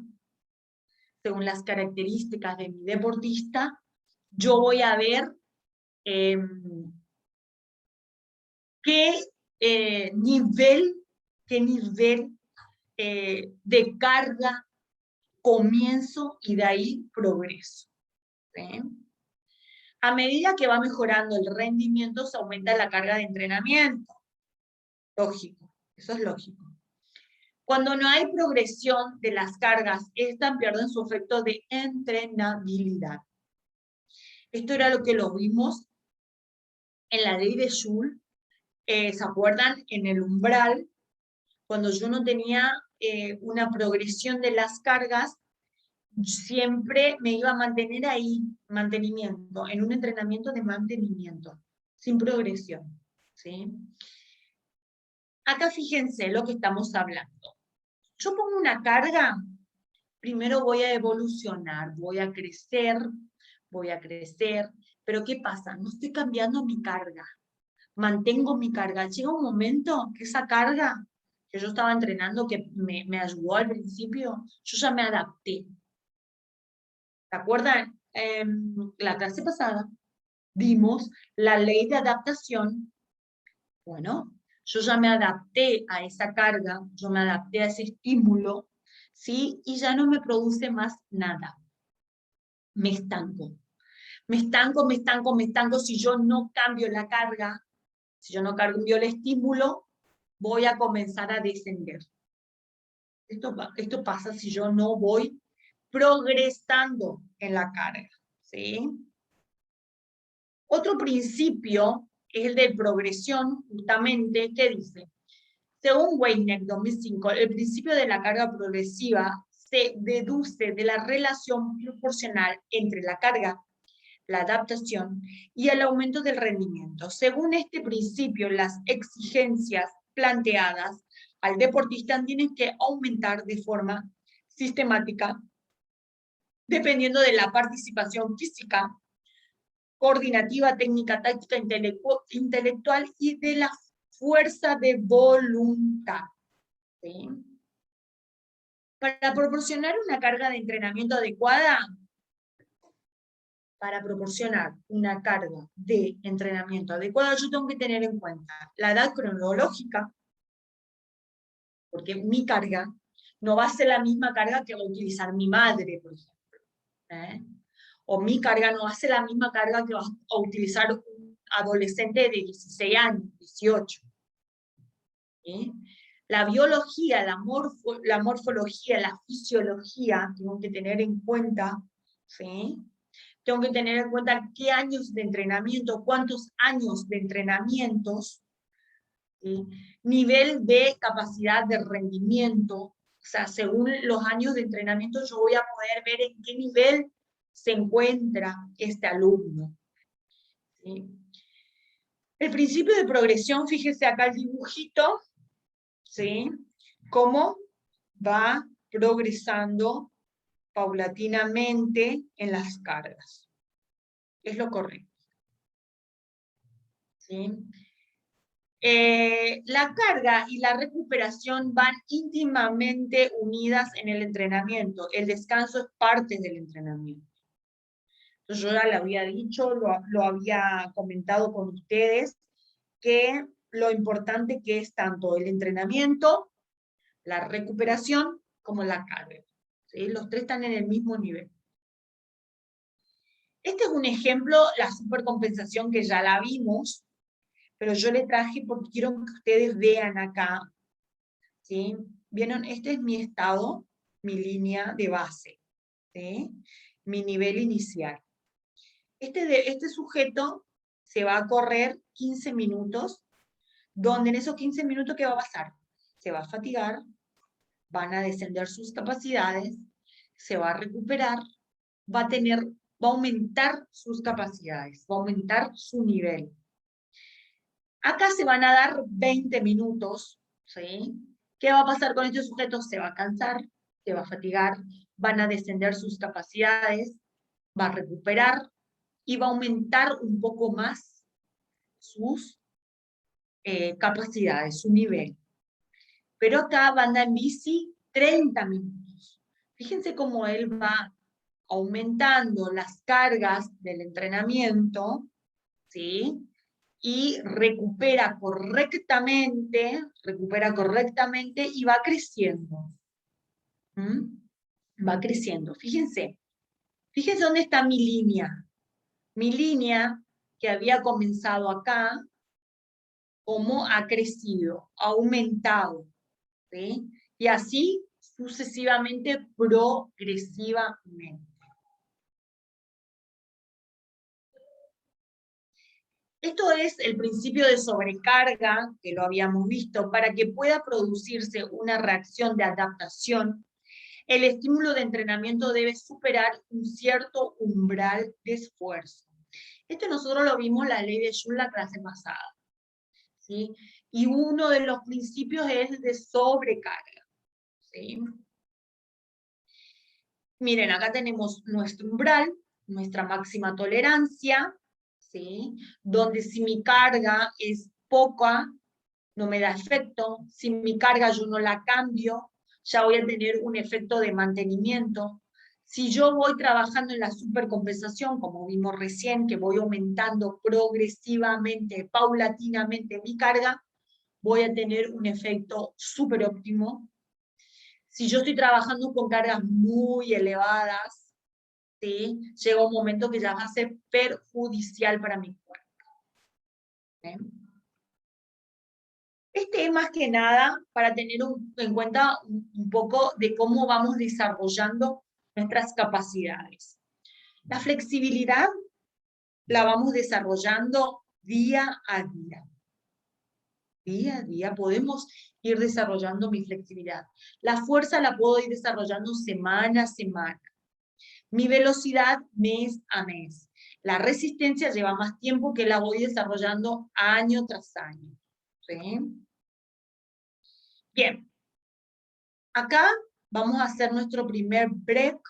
según las características de mi deportista, yo voy a ver qué nivel de carga comienzo y de ahí progreso. ¿Sí? A medida que va mejorando el rendimiento, se aumenta la carga de entrenamiento. Lógico, eso es lógico. Cuando no hay progresión de las cargas, estas pierden su efecto de entrenabilidad. Esto era lo que lo vimos en la ley de Joule. ¿Se acuerdan? En el umbral, cuando yo no tenía una progresión de las cargas, siempre me iba a mantener ahí, mantenimiento, en un entrenamiento de mantenimiento, sin progresión. ¿Sí? Acá fíjense lo que estamos hablando. Yo pongo una carga, primero voy a evolucionar, voy a crecer, pero ¿qué pasa? No estoy cambiando mi carga, mantengo mi carga. Llega un momento que esa carga que yo estaba entrenando, que me ayudó al principio, yo ya me adapté. ¿Se acuerdan? La clase pasada vimos la ley de adaptación. Bueno, yo ya me adapté a esa carga, yo me adapté a ese estímulo, ¿sí? Y ya no me produce más nada. Me estanco. Me estanco. Si yo no cambio la carga, si yo no cambio el estímulo, voy a comenzar a descender. Esto pasa si yo no voy progresando en la carga, ¿sí? Otro principio es el de progresión, justamente, que dice, según Weineck 2005, el principio de la carga progresiva se deduce de la relación proporcional entre la carga, la adaptación y el aumento del rendimiento. Según este principio, las exigencias planteadas al deportista tienen que aumentar de forma sistemática dependiendo de la participación física, coordinativa, técnica, táctica, intelectual y de la fuerza de voluntad. ¿Sí? Para proporcionar una carga de entrenamiento adecuada, yo tengo que tener en cuenta la edad cronológica, porque mi carga no va a ser la misma carga que va a utilizar mi madre, por ejemplo. O mi carga no va a ser la misma carga que va a utilizar un adolescente de 16 años, 18. ¿Sí? La biología, la morfología, la fisiología, tengo que tener en cuenta, ¿sí? Tengo que tener en cuenta qué años de entrenamiento, cuántos años de entrenamientos, ¿sí? Nivel de capacidad de rendimiento, o sea, según los años de entrenamiento yo voy a poder ver en qué nivel se encuentra este alumno. ¿Sí? El principio de progresión, fíjese acá el dibujito, ¿sí? Cómo va progresando paulatinamente en las cargas. Es lo correcto. ¿Sí? La carga y la recuperación van íntimamente unidas en el entrenamiento. El descanso es parte del entrenamiento. Entonces, yo ya le había dicho, lo había comentado con ustedes, que lo importante que es tanto el entrenamiento, la recuperación, como la carga. ¿Sí? Los tres están en el mismo nivel. Este es un ejemplo, la supercompensación que ya la vimos, pero yo le traje porque quiero que ustedes vean acá, ¿sí? ¿Vieron? Este es mi estado, mi línea de base, ¿sí? Mi nivel inicial. Este sujeto se va a correr 15 minutos, donde en esos 15 minutos, ¿qué va a pasar? Se va a fatigar, van a descender sus capacidades, se va a recuperar, va a aumentar sus capacidades, va a aumentar su nivel. Acá se van a dar 20 minutos, ¿sí? ¿Qué va a pasar con este sujeto? Se va a cansar, se va a fatigar, van a descender sus capacidades, va a recuperar y va a aumentar un poco más sus capacidades, su nivel. Pero acá va a andar en bici 30 minutos. Fíjense cómo él va aumentando las cargas del entrenamiento, ¿sí? Y recupera correctamente y va creciendo. Va creciendo. Fíjense dónde está mi línea. Mi línea que había comenzado acá, cómo ha crecido, ha aumentado, ¿sí? Y así sucesivamente, progresivamente. Esto es el principio de sobrecarga, que lo habíamos visto, para que pueda producirse una reacción de adaptación. El estímulo de entrenamiento debe superar un cierto umbral de esfuerzo. Esto nosotros lo vimos en la ley de Joule la clase pasada, ¿sí? Y uno de los principios es el de sobrecarga, ¿sí? Miren, acá tenemos nuestro umbral, nuestra máxima tolerancia, ¿sí? Donde si mi carga es poca, no me da efecto. Si mi carga yo no la cambio, ya voy a tener un efecto de mantenimiento. Si yo voy trabajando en la supercompensación, como vimos recién, que voy aumentando progresivamente, paulatinamente mi carga, voy a tener un efecto súper óptimo. Si yo estoy trabajando con cargas muy elevadas, ¿sí? Llega un momento que ya va a ser perjudicial para mi cuerpo. ¿Sí? Este es más que nada para tener en cuenta un poco de cómo vamos desarrollando nuestras capacidades. La flexibilidad la vamos desarrollando día a día. Día a día podemos ir desarrollando mi flexibilidad. La fuerza la puedo ir desarrollando semana a semana. Mi velocidad mes a mes. La resistencia lleva más tiempo, que la voy desarrollando año tras año. ¿Sí? Bien. Acá vamos a hacer nuestro primer break,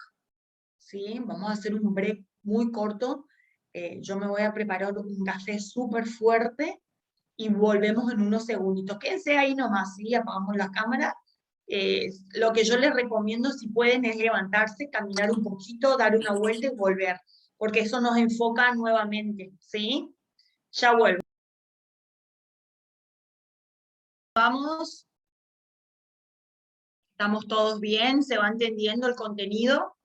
¿sí? Vamos a hacer un break muy corto. Yo me voy a preparar un café súper fuerte y volvemos en unos segunditos. Quédense ahí nomás, ¿sí? Apagamos la cámara. Lo que yo les recomiendo, si pueden, es levantarse, caminar un poquito, dar una vuelta y volver, porque eso nos enfoca nuevamente, ¿sí? Ya vuelvo. Vamos. ¿Estamos todos bien? ¿Se va entendiendo el contenido?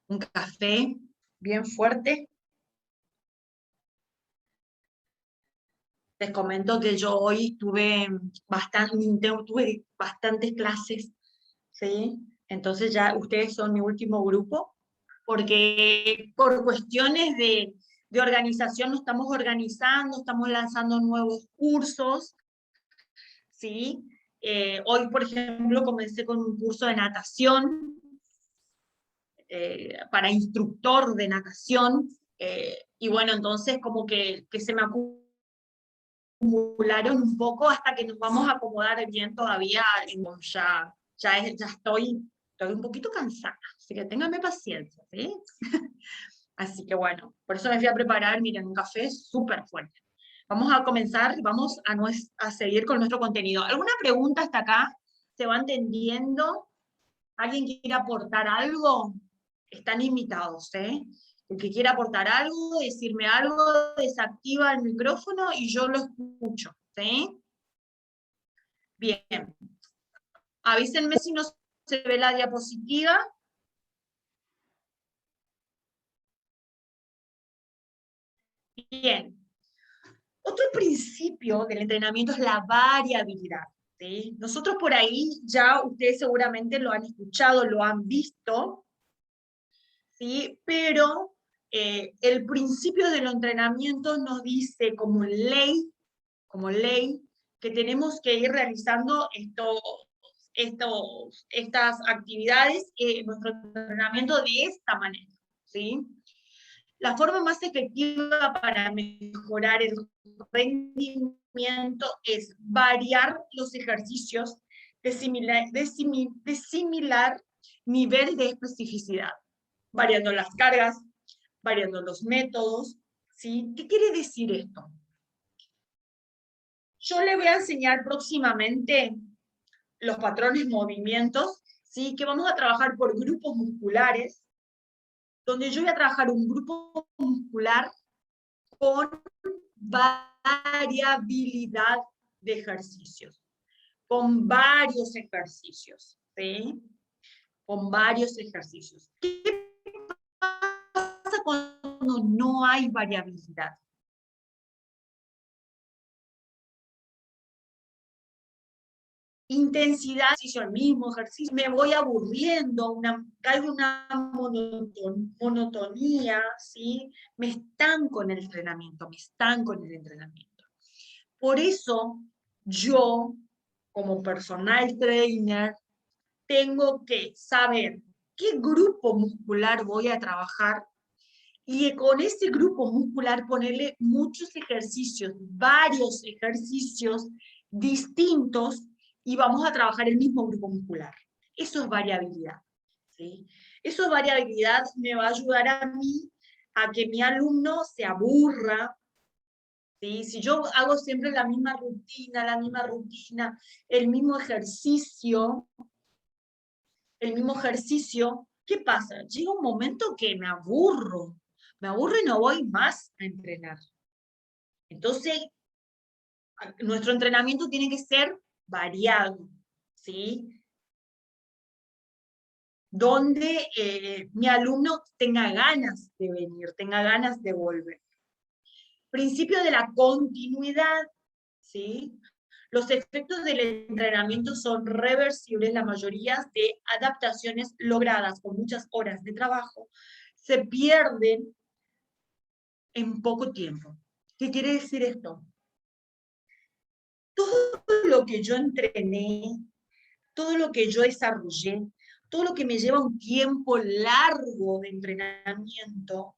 Un café bien fuerte. Les comento que yo hoy tuve bastantes clases, ¿sí? Entonces ya ustedes son mi último grupo, porque por cuestiones de organización nos estamos organizando, estamos lanzando nuevos cursos, ¿sí? Hoy, por ejemplo, comencé con un curso de natación, para instructor de natación, y bueno, entonces como que se me acumularon un poco hasta que nos vamos a acomodar bien todavía, ya estoy un poquito cansada, así que ténganme paciencia, ¿sí? Así que bueno, por eso me fui a preparar, miren, un café súper fuerte. Vamos a comenzar, vamos a seguir con nuestro contenido. ¿Alguna pregunta hasta acá? ¿Se va entendiendo? ¿Alguien quiere aportar algo? Están invitados, ¿eh? El que quiera aportar algo, decirme algo, desactiva el micrófono y yo lo escucho, ¿sí? Bien. Avísenme si no se ve la diapositiva. Bien. Otro principio del entrenamiento es la variabilidad, ¿sí? Nosotros por ahí ya ustedes seguramente lo han escuchado, lo han visto, ¿sí? Pero el principio del entrenamiento nos dice como ley, que tenemos que ir realizando estas actividades, nuestro entrenamiento de esta manera, ¿sí? La forma más efectiva para mejorar el rendimiento es variar los ejercicios de similar nivel de especificidad, variando las cargas, variando los métodos, ¿sí? ¿Qué quiere decir esto? Yo le voy a enseñar próximamente los patrones movimientos, ¿sí? Que vamos a trabajar por grupos musculares, donde yo voy a trabajar un grupo muscular con variabilidad de ejercicios, con varios ejercicios, ¿sí? Con varios ejercicios. ¿Qué pasa cuando no hay variabilidad? Intensidad, ejercicio, el mismo ejercicio, me voy aburriendo, caigo una monotonía, ¿sí? Me estanco en el entrenamiento, Por eso, yo, como personal trainer, tengo que saber qué grupo muscular voy a trabajar y con ese grupo muscular ponerle muchos ejercicios, varios ejercicios distintos y vamos a trabajar el mismo grupo muscular. Eso es variabilidad, ¿sí? Eso es variabilidad, me va a ayudar a mí a que mi alumno se aburra, ¿sí? Si yo hago siempre la misma rutina, el mismo ejercicio, ¿qué pasa? Llega un momento que me aburro y no voy más a entrenar. Entonces, nuestro entrenamiento tiene que ser variado, ¿sí? Donde mi alumno tenga ganas de venir, tenga ganas de volver. Principio de la continuidad, ¿sí? Los efectos del entrenamiento son reversibles, la mayoría de adaptaciones logradas con muchas horas de trabajo se pierden en poco tiempo. ¿Qué quiere decir esto? Todo lo que yo entrené, todo lo que yo desarrollé, todo lo que me lleva un tiempo largo de entrenamiento,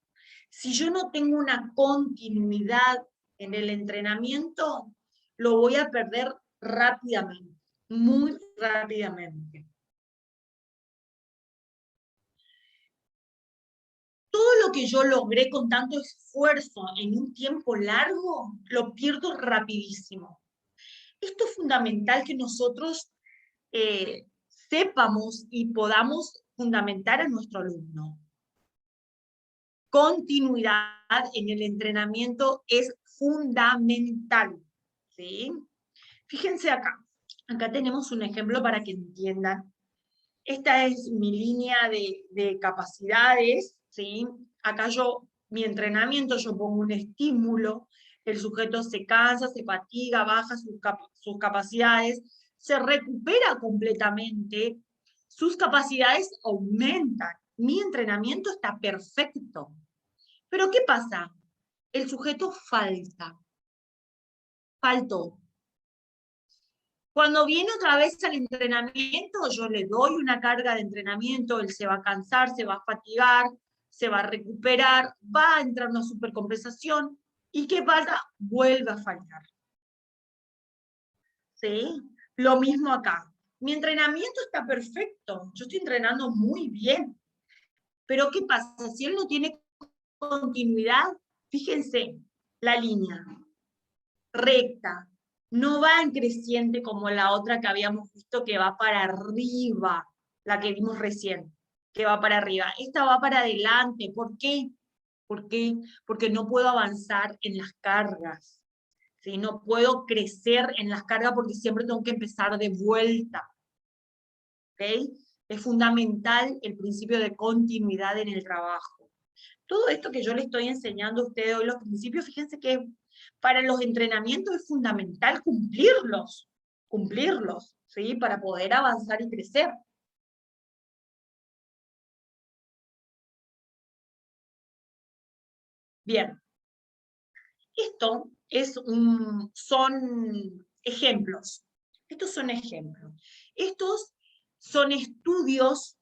si yo no tengo una continuidad en el entrenamiento, lo voy a perder rápidamente, muy rápidamente. Todo lo que yo logré con tanto esfuerzo en un tiempo largo, lo pierdo rapidísimo. Esto es fundamental que nosotros sepamos y podamos fundamentar a nuestro alumno. Continuidad en el entrenamiento es fundamental, ¿sí? Fíjense acá. Acá tenemos un ejemplo para que entiendan. Esta es mi línea de capacidades, ¿sí? Acá mi entrenamiento, yo pongo un estímulo, el sujeto se cansa, se fatiga, baja sus capacidades, se recupera completamente, sus capacidades aumentan. Mi entrenamiento está perfecto. Pero ¿qué pasa? El sujeto faltó. Cuando viene otra vez al entrenamiento, yo le doy una carga de entrenamiento, él se va a cansar, se va a fatigar, se va a recuperar, va a entrar una supercompensación, ¿y qué pasa? Vuelve a faltar. ¿Sí? Lo mismo acá. Mi entrenamiento está perfecto, yo estoy entrenando muy bien, pero ¿qué pasa? Si él no tiene continuidad, fíjense, la línea recta, no va en creciente como la otra que habíamos visto que va para arriba, la que vimos recién, que va para arriba. Esta va para adelante. ¿Por qué? ¿Por qué? Porque no puedo avanzar en las cargas. ¿Sí? No puedo crecer en las cargas porque siempre tengo que empezar de vuelta. ¿Okay? Es fundamental el principio de continuidad en el trabajo. Todo esto que yo le estoy enseñando a ustedes hoy, los principios, fíjense que para los entrenamientos es fundamental cumplirlos, ¿sí? Para poder avanzar y crecer. Bien, esto son ejemplos. Estos son ejemplos. Estos son estudios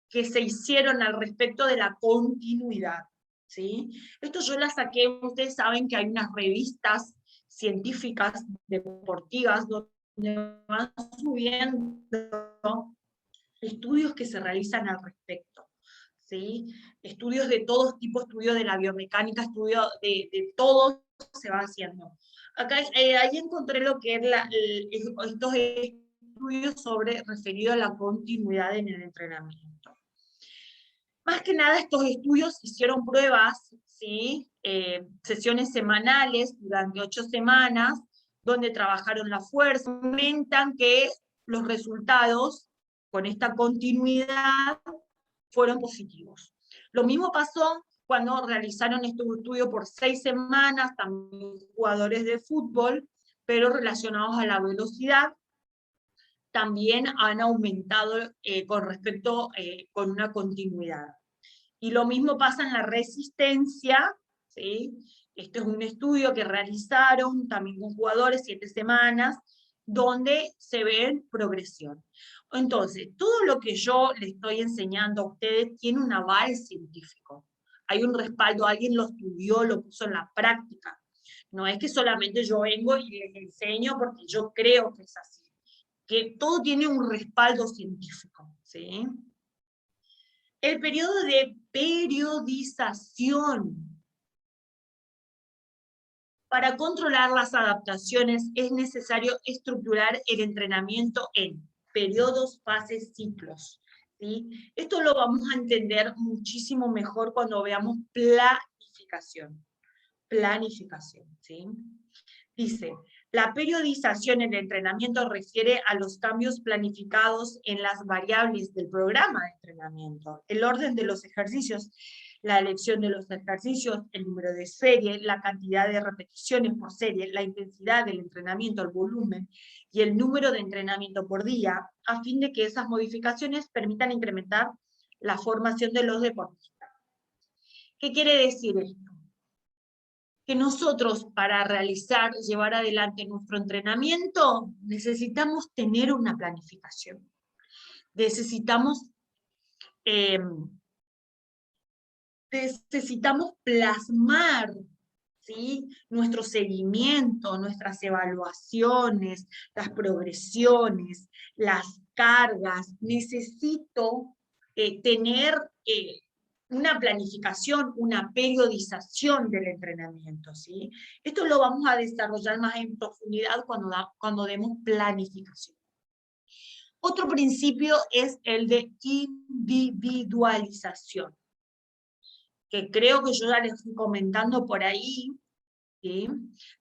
que se hicieron al respecto de la continuidad, ¿sí? Esto yo la saqué, ustedes saben que hay unas revistas científicas deportivas, donde van subiendo estudios que se realizan al respecto, ¿sí? Estudios de todo tipo, estudios de la biomecánica, estudios de todo se va haciendo. Acá ahí encontré lo que es estos estudios referido a la continuidad en el entrenamiento. Más que nada estos estudios hicieron pruebas, ¿sí? Sesiones semanales durante 8 semanas, donde trabajaron la fuerza, comentan que los resultados con esta continuidad fueron positivos. Lo mismo pasó cuando realizaron este estudio por 6 semanas, también jugadores de fútbol, pero relacionados a la velocidad, también han aumentado con respecto, con una continuidad. Y lo mismo pasa en la resistencia, ¿sí? Este es un estudio que realizaron también con jugadores, 7 semanas, donde se ve progresión. Entonces, todo lo que yo les estoy enseñando a ustedes tiene un aval científico. Hay un respaldo, alguien lo estudió, lo puso en la práctica. No es que solamente yo vengo y les enseño porque yo creo que es así. Que todo tiene un respaldo científico, ¿sí? El periodo de periodización. Para controlar las adaptaciones es necesario estructurar el entrenamiento en periodos, fases, ciclos, ¿sí? Esto lo vamos a entender muchísimo mejor cuando veamos planificación. Planificación, ¿sí? Dice, la periodización en el entrenamiento refiere a los cambios planificados en las variables del programa de entrenamiento, el orden de los ejercicios, la elección de los ejercicios, el número de serie, la cantidad de repeticiones por serie, la intensidad del entrenamiento, el volumen y el número de entrenamiento por día, a fin de que esas modificaciones permitan incrementar la formación de los deportistas. ¿Qué quiere decir esto? Que nosotros para llevar adelante nuestro entrenamiento, necesitamos tener una planificación. Necesitamos plasmar, ¿sí? Nuestro seguimiento, nuestras evaluaciones, las progresiones, las cargas. Necesito tener una planificación, una periodización del entrenamiento, ¿sí? Esto lo vamos a desarrollar más en profundidad cuando demos planificación. Otro principio es el de individualización, que creo que yo ya les estoy comentando por ahí, ¿sí?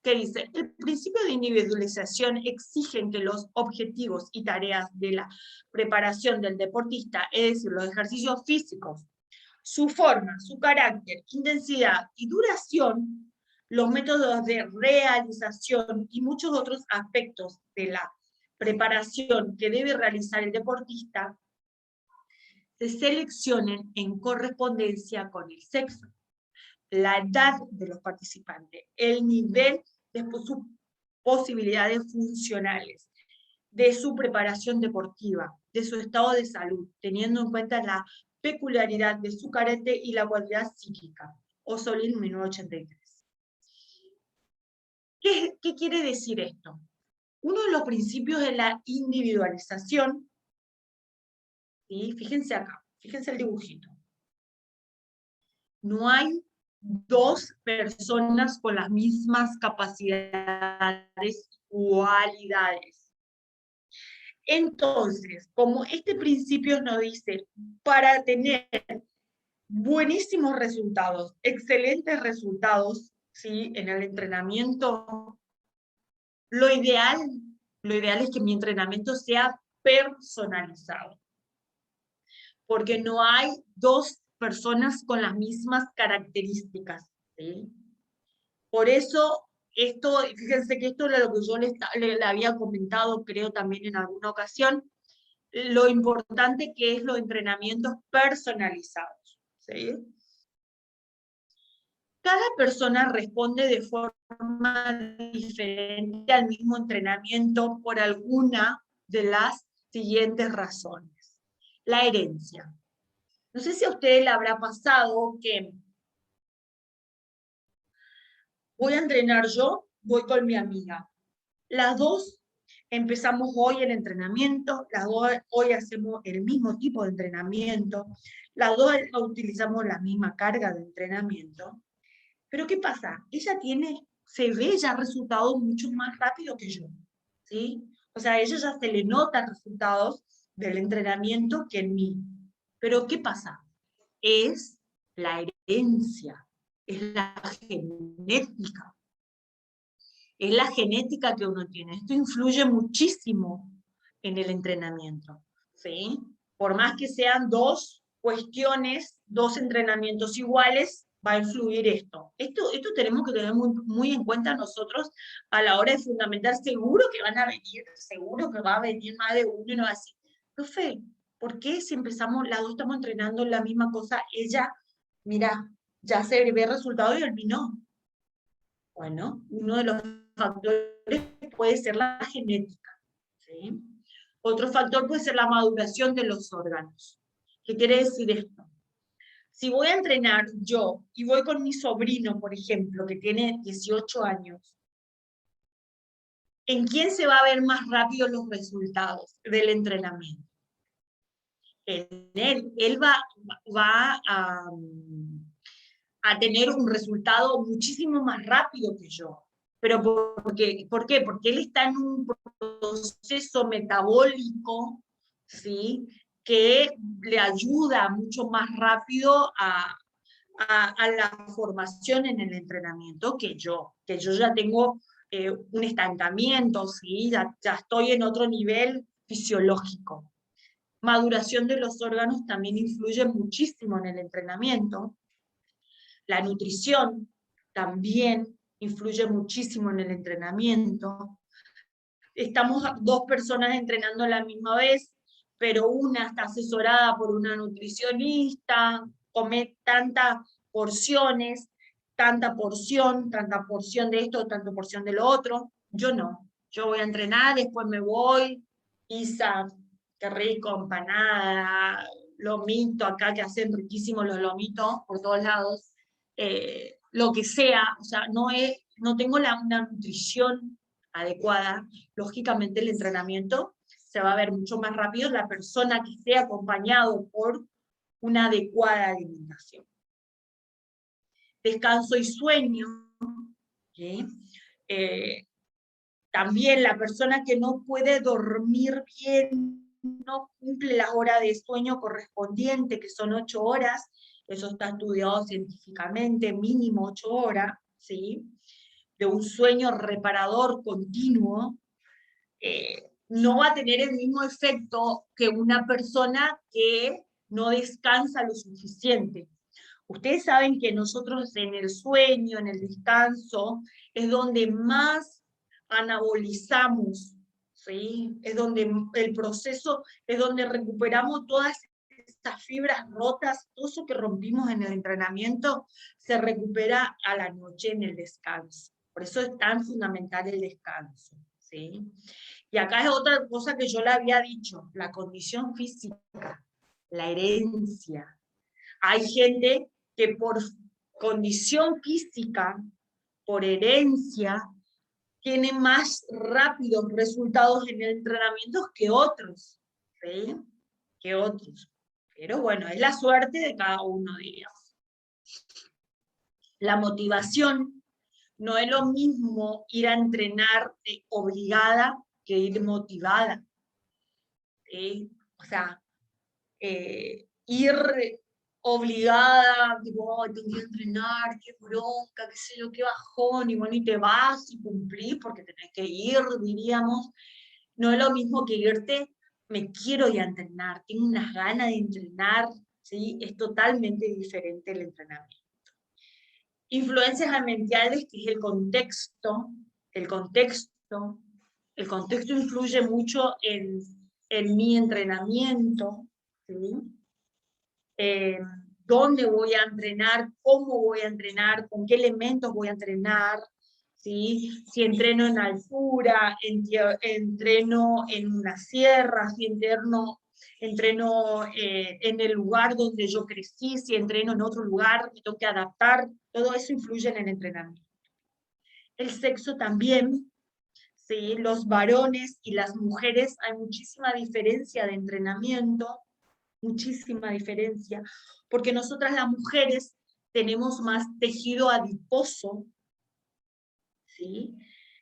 Que dice, el principio de individualización exige que los objetivos y tareas de la preparación del deportista, es decir, los ejercicios físicos, su forma, su carácter, intensidad y duración, los métodos de realización y muchos otros aspectos de la preparación que debe realizar el deportista, se seleccionen en correspondencia con el sexo, la edad de los participantes, el nivel de sus posibilidades funcionales, de su preparación deportiva, de su estado de salud, teniendo en cuenta la peculiaridad de su carácter y la cualidad psíquica. Osolin, 1983. ¿Qué quiere decir esto? Uno de los principios de la individualización, ¿sí? Fíjense acá, fíjense el dibujito. No hay dos personas con las mismas capacidades u cualidades. Entonces, como este principio nos dice, para tener buenísimos resultados, excelentes resultados, ¿sí? En el entrenamiento, lo ideal es que mi entrenamiento sea personalizado, porque no hay dos personas con las mismas características, ¿sí? Por eso, fíjense que esto era lo que yo le había comentado, creo también en alguna ocasión, lo importante que es los entrenamientos personalizados, ¿sí? Cada persona responde de forma diferente al mismo entrenamiento por alguna de las siguientes razones. La herencia. No sé si a ustedes le habrá pasado que voy a entrenar yo, voy con mi amiga. Las dos empezamos hoy el entrenamiento, las dos hoy hacemos el mismo tipo de entrenamiento, las dos utilizamos la misma carga de entrenamiento. Pero ¿qué pasa? Ella se ve ya resultados mucho más rápido que yo, ¿sí? O sea, a ella ya se le notan resultados del entrenamiento que en mí. Pero ¿qué pasa? Es la herencia, es la genética. Es la genética que uno tiene. Esto influye muchísimo en el entrenamiento, ¿sí? Por más que sean dos cuestiones, dos entrenamientos iguales, va a influir esto. Esto tenemos que tener muy en cuenta nosotros a la hora de fundamentar. Seguro que van a venir, seguro que va a venir más de uno y no va a decir, profe, ¿por qué si empezamos, las dos estamos entrenando la misma cosa, ella, mira, ya se ve resultado y el mí no? Bueno, uno de los factores puede ser la genética, ¿sí? Otro factor puede ser la maduración de los órganos. ¿Qué quiere decir esto? Si voy a entrenar yo y voy con mi sobrino, por ejemplo, que tiene 18 años, ¿en quién se va a ver más rápido los resultados del entrenamiento? En él. Él va a tener un resultado muchísimo más rápido que yo. Pero ¿por qué? Porque él está en un proceso metabólico, ¿sí? Que le ayuda mucho más rápido a la formación en el entrenamiento que yo ya tengo un estancamiento, ¿sí? Ya estoy en otro nivel fisiológico. Maduración de los órganos también influye muchísimo en el entrenamiento. La nutrición también influye muchísimo en el entrenamiento. Estamos dos personas entrenando a la misma vez, pero una está asesorada por una nutricionista, come tantas porciones, tanta porción de esto, tanta porción de lo otro. Yo no. Yo voy a entrenar, después me voy, pizza, qué rico, empanada, lomito acá que hacen riquísimos los lomitos por todos lados. Lo que sea, o sea, no tengo una nutrición adecuada. Lógicamente el entrenamiento se va a ver mucho más rápido la persona que esté acompañado por una adecuada alimentación. Descanso y sueño, ¿sí? También la persona que no puede dormir bien, no cumple la hora de sueño correspondiente, que son 8 horas, eso está estudiado científicamente, mínimo 8 horas, ¿sí? De un sueño reparador continuo, no va a tener el mismo efecto que una persona que no descansa lo suficiente. Ustedes saben que nosotros en el sueño, en el descanso, es donde más anabolizamos, ¿sí? Es donde el proceso, es donde recuperamos todas estas fibras rotas, todo eso que rompimos en el entrenamiento, se recupera a la noche en el descanso. Por eso es tan fundamental el descanso, ¿sí? Y acá es otra cosa que yo le había dicho, la condición física, la herencia. Hay gente que por condición física, por herencia, tiene más rápidos resultados en el entrenamiento que otros, ¿sí? Que otros. Pero bueno, es la suerte de cada uno, diríamos. La motivación no es lo mismo ir a entrenar obligada que ir motivada. ¿Sí? O sea, ir obligada, tipo, oh, tengo que entrenar, qué bronca, qué sé yo, qué bajón, y bueno, y te vas y cumplís porque tenés que ir, diríamos. No es lo mismo que irte, me quiero ir a entrenar, tengo unas ganas de entrenar, ¿sí? Es totalmente diferente el entrenamiento. Influencias ambientales, que es el contexto. El contexto influye mucho en mi entrenamiento, ¿sí? Dónde voy a entrenar, cómo voy a entrenar, con qué elementos voy a entrenar, ¿sí? Si entreno en altura, entreno en una sierra, si entreno en el lugar donde yo crecí, si entreno en otro lugar, me tengo que adaptar, todo eso influye en el entrenamiento. el sexo también, ¿sí? Los varones y las mujeres, hay muchísima diferencia de entrenamiento, muchísima diferencia, porque nosotras las mujeres tenemos más tejido adiposo, ¿sí?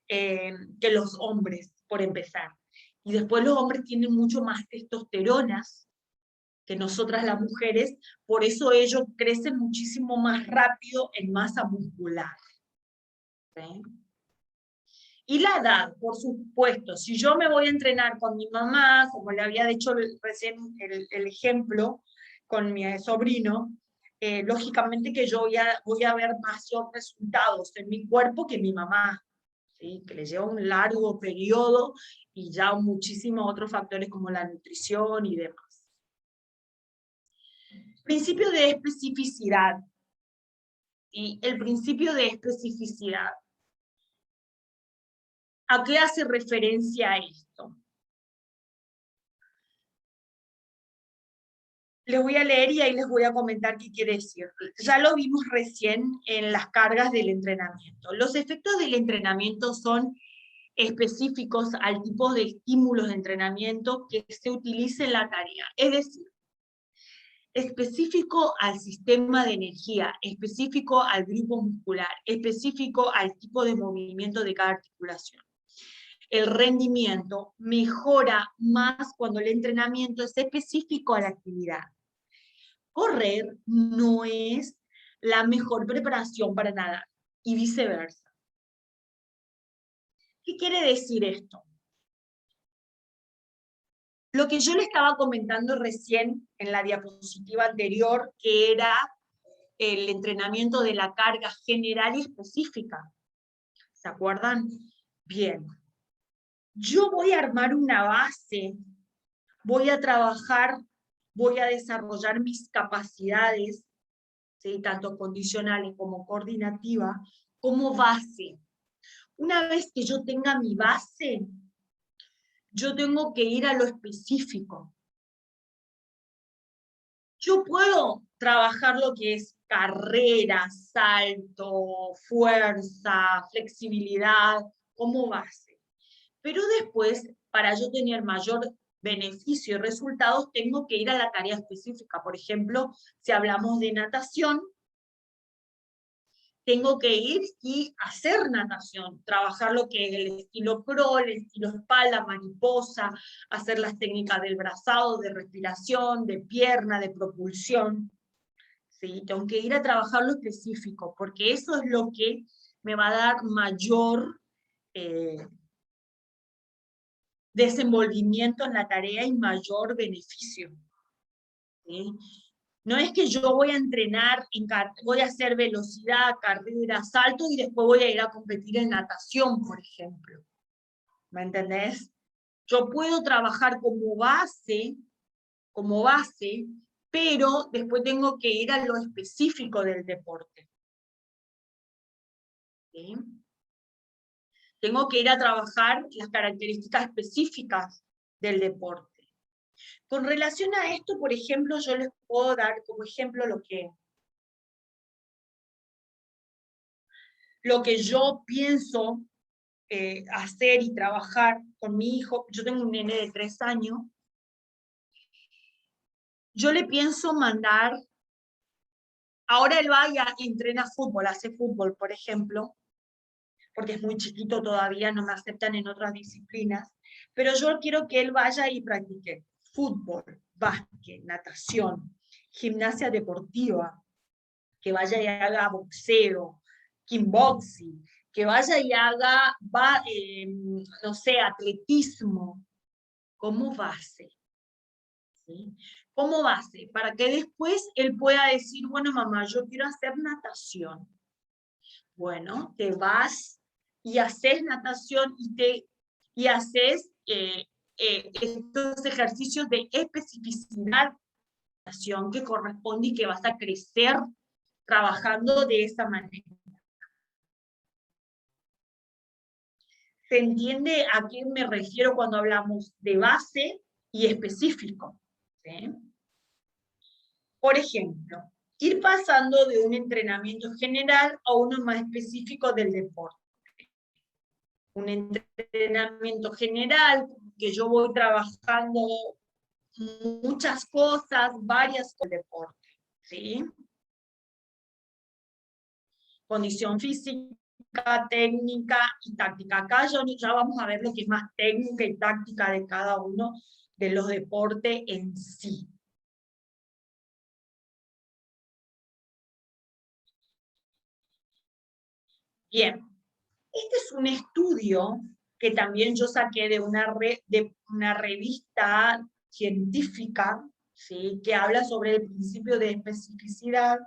Que los hombres, por empezar. Y después los hombres tienen mucho más testosteronas que nosotras las mujeres, por eso ellos crecen muchísimo más rápido en masa muscular. ¿Sí? Y la edad, por supuesto, si yo me voy a entrenar con mi mamá, como le había dicho recién el ejemplo con mi sobrino, lógicamente que yo voy a ver más resultados en mi cuerpo que mi mamá, ¿sí? Que le lleva un largo periodo y ya muchísimos otros factores como la nutrición y demás. Principio de especificidad. Y el principio de especificidad. ¿A qué hace referencia esto? Les voy a leer y ahí les voy a comentar qué quiere decir. Ya lo vimos recién en las cargas del entrenamiento. Los efectos del entrenamiento son específicos al tipo de estímulos de entrenamiento que se utilice en la tarea. Es decir, específico al sistema de energía, específico al grupo muscular, específico al tipo de movimiento de cada articulación. El rendimiento mejora más cuando el entrenamiento es específico a la actividad. Correr no es la mejor preparación para nadar y viceversa. ¿Qué quiere decir esto? Lo que yo le estaba comentando recién en la diapositiva anterior, que era el entrenamiento de la carga general y específica. ¿Se acuerdan? Bien. Yo voy a armar una base, voy a trabajar, voy a desarrollar mis capacidades, ¿sí? Tanto condicionales como coordinativas, como base. Una vez que yo tenga mi base, yo tengo que ir a lo específico. Yo puedo trabajar lo que es carrera, salto, fuerza, flexibilidad como base. Pero después, para yo tener mayor beneficio y resultados, tengo que ir a la tarea específica. Por ejemplo, si hablamos de natación, tengo que ir y hacer natación, trabajar lo que es el estilo crawl, el estilo espalda, mariposa, hacer las técnicas del brazado, de respiración, de pierna, de propulsión. ¿Sí? Tengo que ir a trabajar lo específico, porque eso es lo que me va a dar mayor desenvolvimiento en la tarea y mayor beneficio. ¿Sí? No es que yo voy a entrenar, voy a hacer velocidad, carrera, salto y después voy a ir a competir en natación, por ejemplo. ¿Me entendés? Yo puedo trabajar como base, pero después tengo que ir a lo específico del deporte. ¿Sí? Tengo que ir a trabajar las características específicas del deporte. Con relación a esto, por ejemplo, yo les puedo dar como ejemplo lo que yo pienso hacer y trabajar con mi hijo. Yo tengo un nene de 3 años. Yo le pienso mandar, ahora él va y entrena fútbol, hace fútbol, por ejemplo, porque es muy chiquito todavía, no me aceptan en otras disciplinas, pero yo quiero que él vaya y practique fútbol, básquet, natación, gimnasia deportiva, que vaya y haga boxeo, kickboxing, que vaya y haga, no sé, atletismo, como base. ¿Sí? Como base, para que después él pueda decir, bueno, mamá, yo quiero hacer natación. Bueno, te vas y haces natación y haces estos ejercicios de especificidad que corresponde y que vas a crecer trabajando de esa manera. ¿Se entiende a qué me refiero cuando hablamos de base y específico? ¿Sí? Por ejemplo, ir pasando de un entrenamiento general a uno más específico del deporte. un entrenamiento general, que yo voy trabajando muchas cosas, varias cosas de deporte, ¿sí? Condición física, técnica y táctica. Acá ya vamos a ver lo que es más técnica y táctica de cada uno de los deportes en sí. Bien, este es un estudio que también yo saqué de una revista científica, ¿sí? Que habla sobre el principio de especificidad,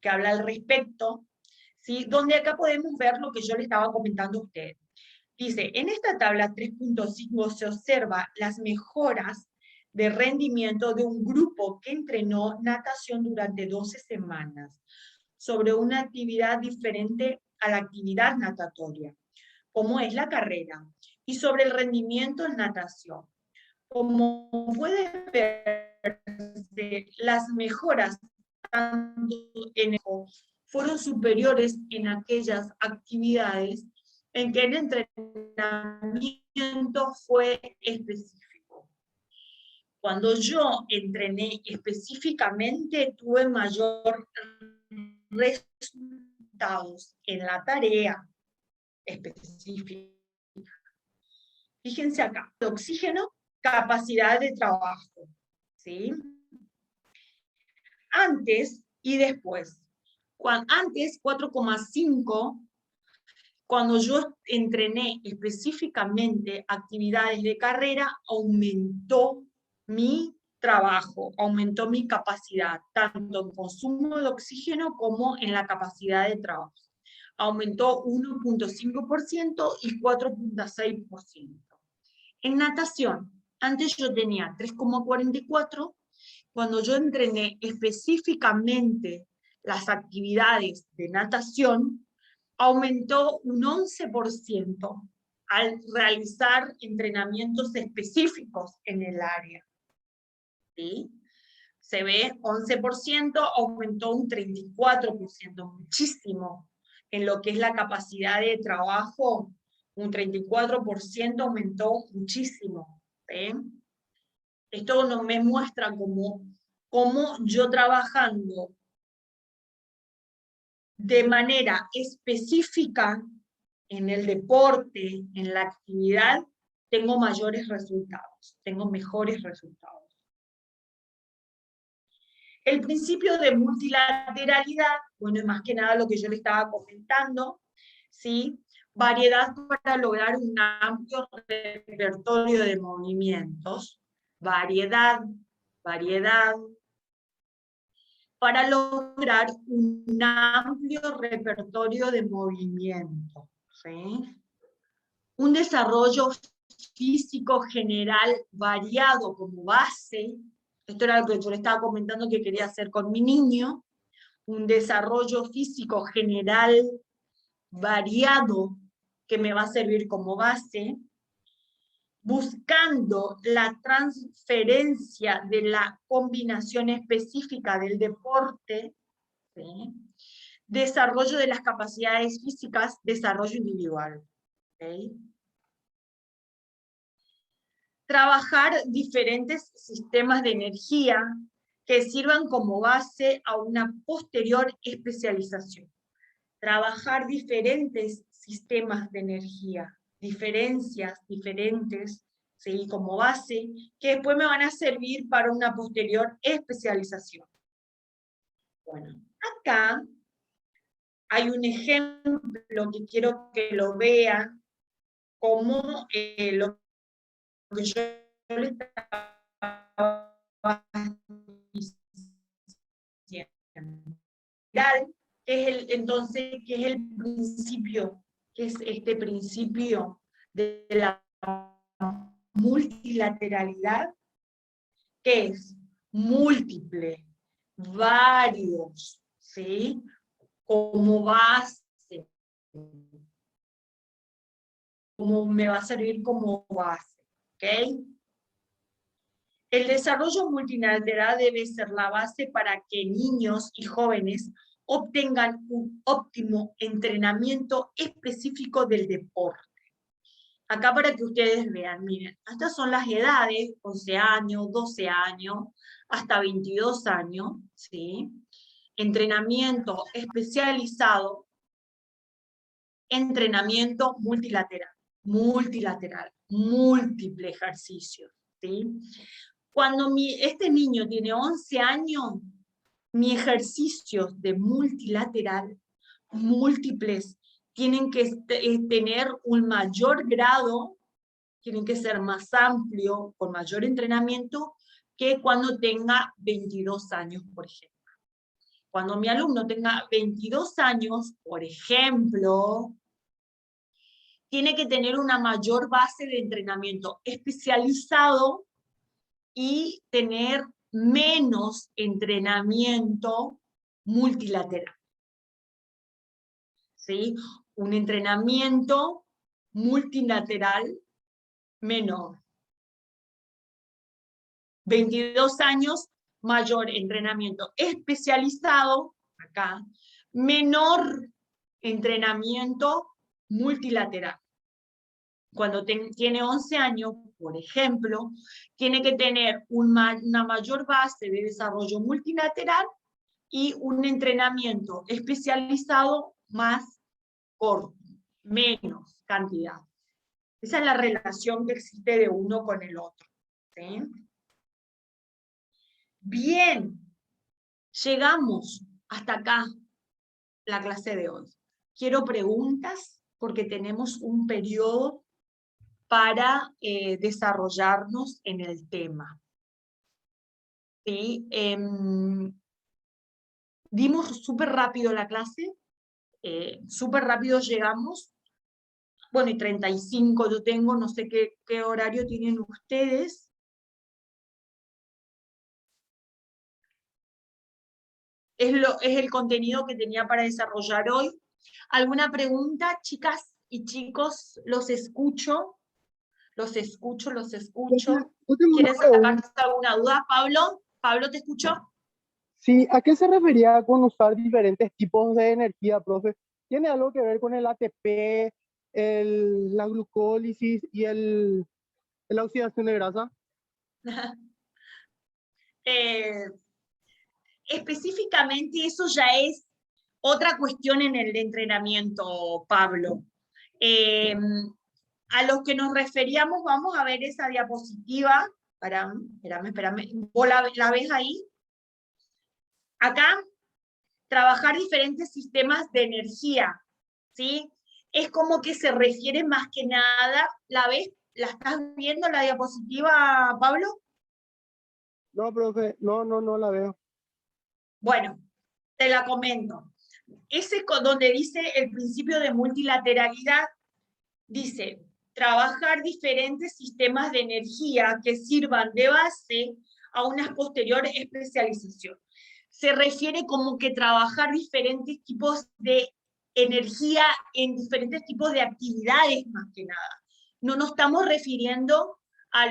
que habla al respecto, ¿sí? Donde acá podemos ver lo que yo le estaba comentando a ustedes. Dice, en esta tabla 3.5 se observa las mejoras de rendimiento de un grupo que entrenó natación durante 12 semanas sobre una actividad diferente a la actividad natatoria, como es la carrera, y sobre el rendimiento en natación. Como pueden ver, las mejoras fueron superiores en aquellas actividades en que el entrenamiento fue específico. Cuando yo entrené específicamente, tuve mayor resultados en la tarea específica. Fíjense acá, oxígeno, capacidad de trabajo, ¿sí? Antes y después. Antes 4,5, cuando yo entrené específicamente actividades de carrera, aumentó mi trabajo, aumentó mi capacidad, tanto en consumo de oxígeno como en la capacidad de trabajo. Aumentó 1,5% y 4,6%. En natación, antes yo tenía 3,44, cuando yo entrené específicamente las actividades de natación, aumentó un 11% al realizar entrenamientos específicos en el área. ¿Sí? Se ve 11%, aumentó un 34%, muchísimo. En lo que es la capacidad de trabajo, un 34% aumentó muchísimo. ¿Sí? Esto no me muestra cómo yo trabajando de manera específica en el deporte, en la actividad, tengo mayores resultados, tengo mejores resultados. El principio de multilateralidad, bueno, es más que nada lo que yo le estaba comentando, ¿sí? Variedad para lograr un amplio repertorio de movimientos, variedad, para lograr un amplio repertorio de movimientos, ¿sí? Un desarrollo físico general variado como base. Esto era lo que yo le estaba comentando que quería hacer con mi niño. Un desarrollo físico general variado que me va a servir como base, buscando la transferencia de la combinación específica del deporte, ¿sí? Desarrollo de las capacidades físicas, desarrollo individual. ¿Sí? Trabajar diferentes sistemas de energía que sirvan como base a una posterior especialización. Trabajar diferentes sistemas de energía, diferentes, ¿sí? Como base, que después me van a servir para una posterior especialización. Bueno, acá hay un ejemplo que quiero que lo vean, como lo que yo les estaba diciendo. Entonces, ¿qué es el principio? ¿Qué es este principio de la multilateralidad? ¿Qué es? Múltiple, varios, ¿sí? Como base. Como me va a servir como base, ¿ok? El desarrollo multilateral debe ser la base para que niños y jóvenes obtengan un óptimo entrenamiento específico del deporte. Acá para que ustedes vean, miren, estas son las edades, 11 años, 12 años, hasta 22 años, ¿sí? Entrenamiento especializado, entrenamiento multilateral, múltiple ejercicio, ¿sí? Cuando este niño tiene 11 años, mis ejercicios de multilateral, múltiples, tienen que tener un mayor grado, tienen que ser más amplio, con mayor entrenamiento, que cuando tenga 22 años, por ejemplo. Cuando mi alumno tenga 22 años, por ejemplo, tiene que tener una mayor base de entrenamiento especializado y tener menos entrenamiento multilateral. ¿Sí? Un entrenamiento multilateral menor. 22 años, mayor entrenamiento especializado, acá, menor entrenamiento multilateral. Cuando tiene 11 años, por ejemplo, tiene que tener una mayor base de desarrollo multilateral y un entrenamiento especializado más corto, menos cantidad. Esa es la relación que existe de uno con el otro. ¿Sí? Bien, llegamos hasta acá la clase de hoy. Quiero preguntas porque tenemos un periodo para desarrollarnos en el tema. ¿Sí? Dimos súper rápido la clase, súper rápido llegamos. Bueno, y 35 yo tengo, no sé qué horario tienen ustedes. Es el contenido que tenía para desarrollar hoy. ¿Alguna pregunta, chicas y chicos? Los escucho. Los escucho, los escucho. Yo tengo una ¿Quieres pregunta. sacarse alguna duda, Pablo? ¿Pablo, te escucho? Sí, ¿a qué se refería con usar diferentes tipos de energía, profe? ¿Tiene algo que ver con el ATP, la glucólisis y la oxidación de grasa? Eh, específicamente eso ya es otra cuestión en el entrenamiento, Pablo. A los que nos referíamos, vamos a ver esa diapositiva. Espérame. ¿Vos la ves ahí? Acá, trabajar diferentes sistemas de energía, ¿sí? Es como que se refiere más que nada, ¿la ves? ¿La estás viendo la diapositiva, Pablo? No, profe, no la veo. Bueno, te la comento. Ese donde dice el principio de multilateralidad, dice, trabajar diferentes sistemas de energía que sirvan de base a una posterior especialización. Se refiere como que trabajar diferentes tipos de energía en diferentes tipos de actividades más que nada. No nos estamos refiriendo a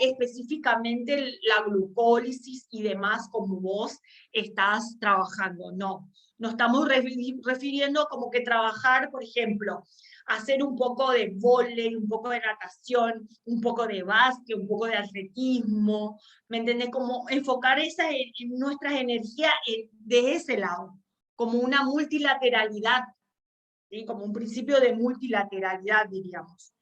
específicamente la glucólisis y demás como vos estás trabajando, no. Nos estamos refiriendo como que trabajar, por ejemplo, hacer un poco de vóley, un poco de natación, un poco de básquet, un poco de atletismo, ¿me entendés? Como enfocar en nuestras energías de ese lado, como una multilateralidad, ¿sí? Como un principio de multilateralidad, diríamos.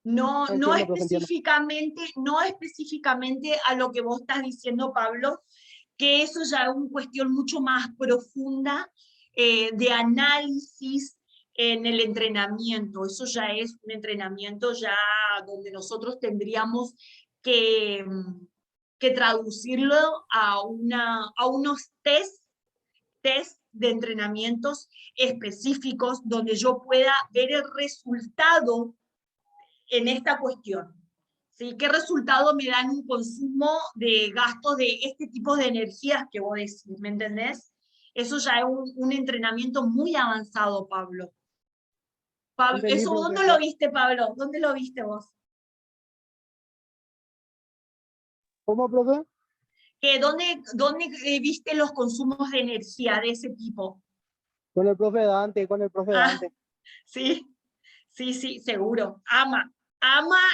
No Entiendo, profe, entiendo. específicamente a lo que vos estás diciendo, Pablo, que eso ya es una cuestión mucho más profunda de análisis en el entrenamiento. Eso ya es un entrenamiento ya donde nosotros tendríamos que, que traducirlo a unos test de entrenamientos específicos donde yo pueda ver el resultado en esta cuestión. ¿Sí? ¿Qué resultado me dan un consumo de gastos de este tipo de energías que vos decís? ¿Me entendés? Eso ya es un entrenamiento muy avanzado, Pablo. Entendí, ¿Eso profe. dónde lo viste, Pablo? ¿Dónde lo viste vos? ¿Cómo, profe? ¿Dónde viste los consumos de energía de ese tipo? Con el profe Dante, con el profe Ah, Dante. sí, sí, seguro. Ama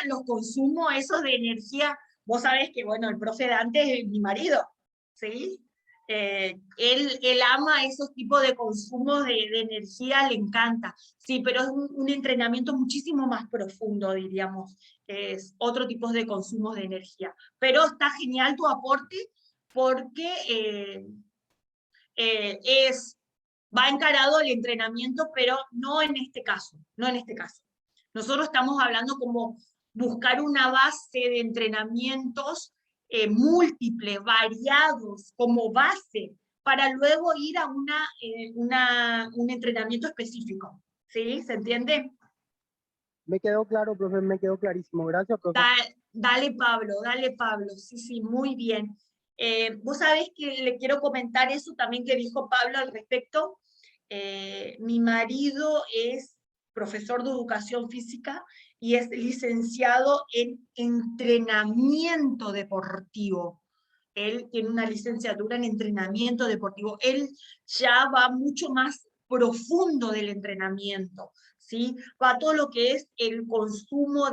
los consumos esos de energía. Vos sabés que, bueno, el profe Dante es mi marido, ¿sí? Él ama esos tipos de consumos de energía, le encanta. Sí, pero es un entrenamiento muchísimo más profundo, diríamos. Es otro tipo de consumos de energía. Pero está genial tu aporte porque va encarado el entrenamiento, pero no en este caso, no en este caso. Nosotros estamos hablando como buscar una base de entrenamientos múltiples, variados, como base, para luego ir a un entrenamiento específico. ¿Sí? ¿Se entiende? Me quedó claro, profe, me quedó clarísimo. Gracias, profe. Dale, Pablo. Sí, muy bien. Vos sabés que le quiero comentar eso también que dijo Pablo al respecto. Mi marido es profesor de educación física y es licenciado en entrenamiento deportivo. Él tiene una licenciatura en entrenamiento deportivo. Él ya va mucho más profundo del entrenamiento, ¿sí? Va todo lo que es el consumo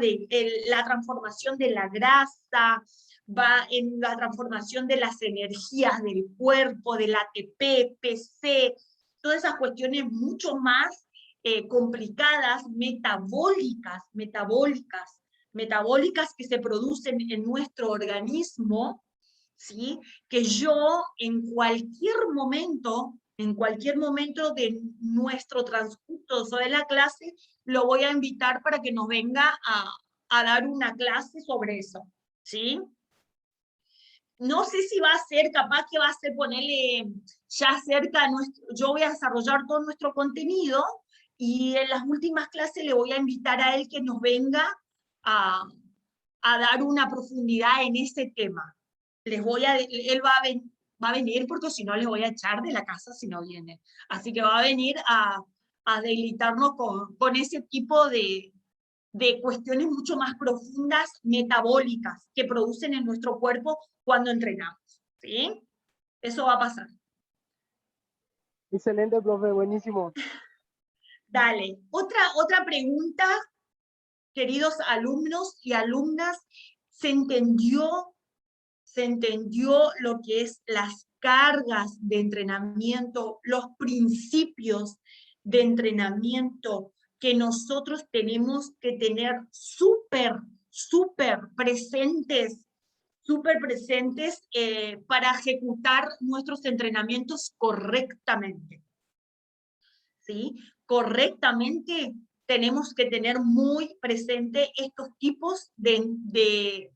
la transformación de la grasa, va en la transformación de las energías del cuerpo, del ATP, PC, todas esas cuestiones mucho más complicadas, metabólicas que se producen en nuestro organismo, ¿sí? Que yo en cualquier momento de nuestro transcurso de la clase, lo voy a invitar para que nos venga a dar una clase sobre eso, ¿sí? No sé si va a ser, capaz que va a ser ponerle ya cerca, yo voy a desarrollar todo nuestro contenido y en las últimas clases le voy a invitar a él que nos venga a, a dar una profundidad en ese tema. Él va a venir porque si no les voy a echar de la casa si no viene. Así que va a venir a deleitarnos con ese tipo de cuestiones mucho más profundas, metabólicas, que producen en nuestro cuerpo cuando entrenamos. ¿Sí? Eso va a pasar. Excelente, profe, buenísimo. Dale. Otra pregunta, queridos alumnos y alumnas, ¿se entendió lo que es las cargas de entrenamiento, los principios de entrenamiento que nosotros tenemos que tener súper presentes para ejecutar nuestros entrenamientos correctamente? ¿Sí? Correctamente tenemos que tener muy presente estos tipos de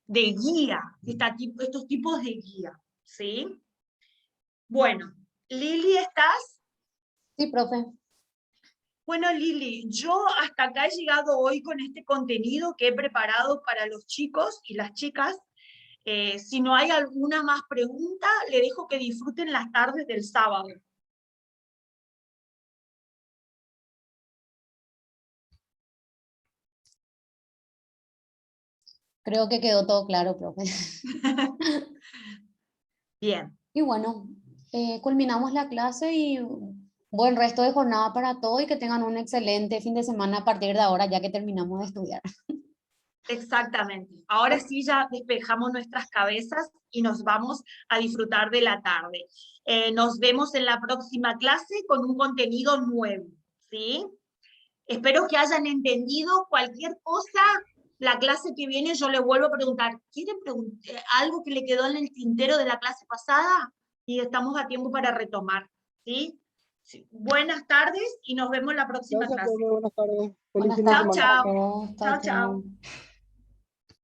guía, estos tipos de guía, ¿sí? Bueno, Lili, ¿estás? Sí, profe. Bueno, Lili, yo hasta acá he llegado hoy con este contenido que he preparado para los chicos y las chicas. Si no hay alguna más pregunta, le dejo que disfruten las tardes del sábado. Creo que quedó todo claro, profe. Bien. Y bueno, culminamos la clase y buen resto de jornada para todos y que tengan un excelente fin de semana a partir de ahora, ya que terminamos de estudiar. Exactamente. Ahora sí ya despejamos nuestras cabezas y nos vamos a disfrutar de la tarde. Nos vemos en la próxima clase con un contenido nuevo, ¿sí? Espero que hayan entendido cualquier cosa. La clase que viene yo le vuelvo a preguntar, ¿quieren algo que le quedó en el tintero de la clase pasada? Y estamos a tiempo para retomar, ¿sí? Sí. Buenas tardes y nos vemos en la próxima Gracias, clase. profe, buenas tardes. Feliz Buenas fin de tardes semana. a Chao. todos. Chao, Chao. chao.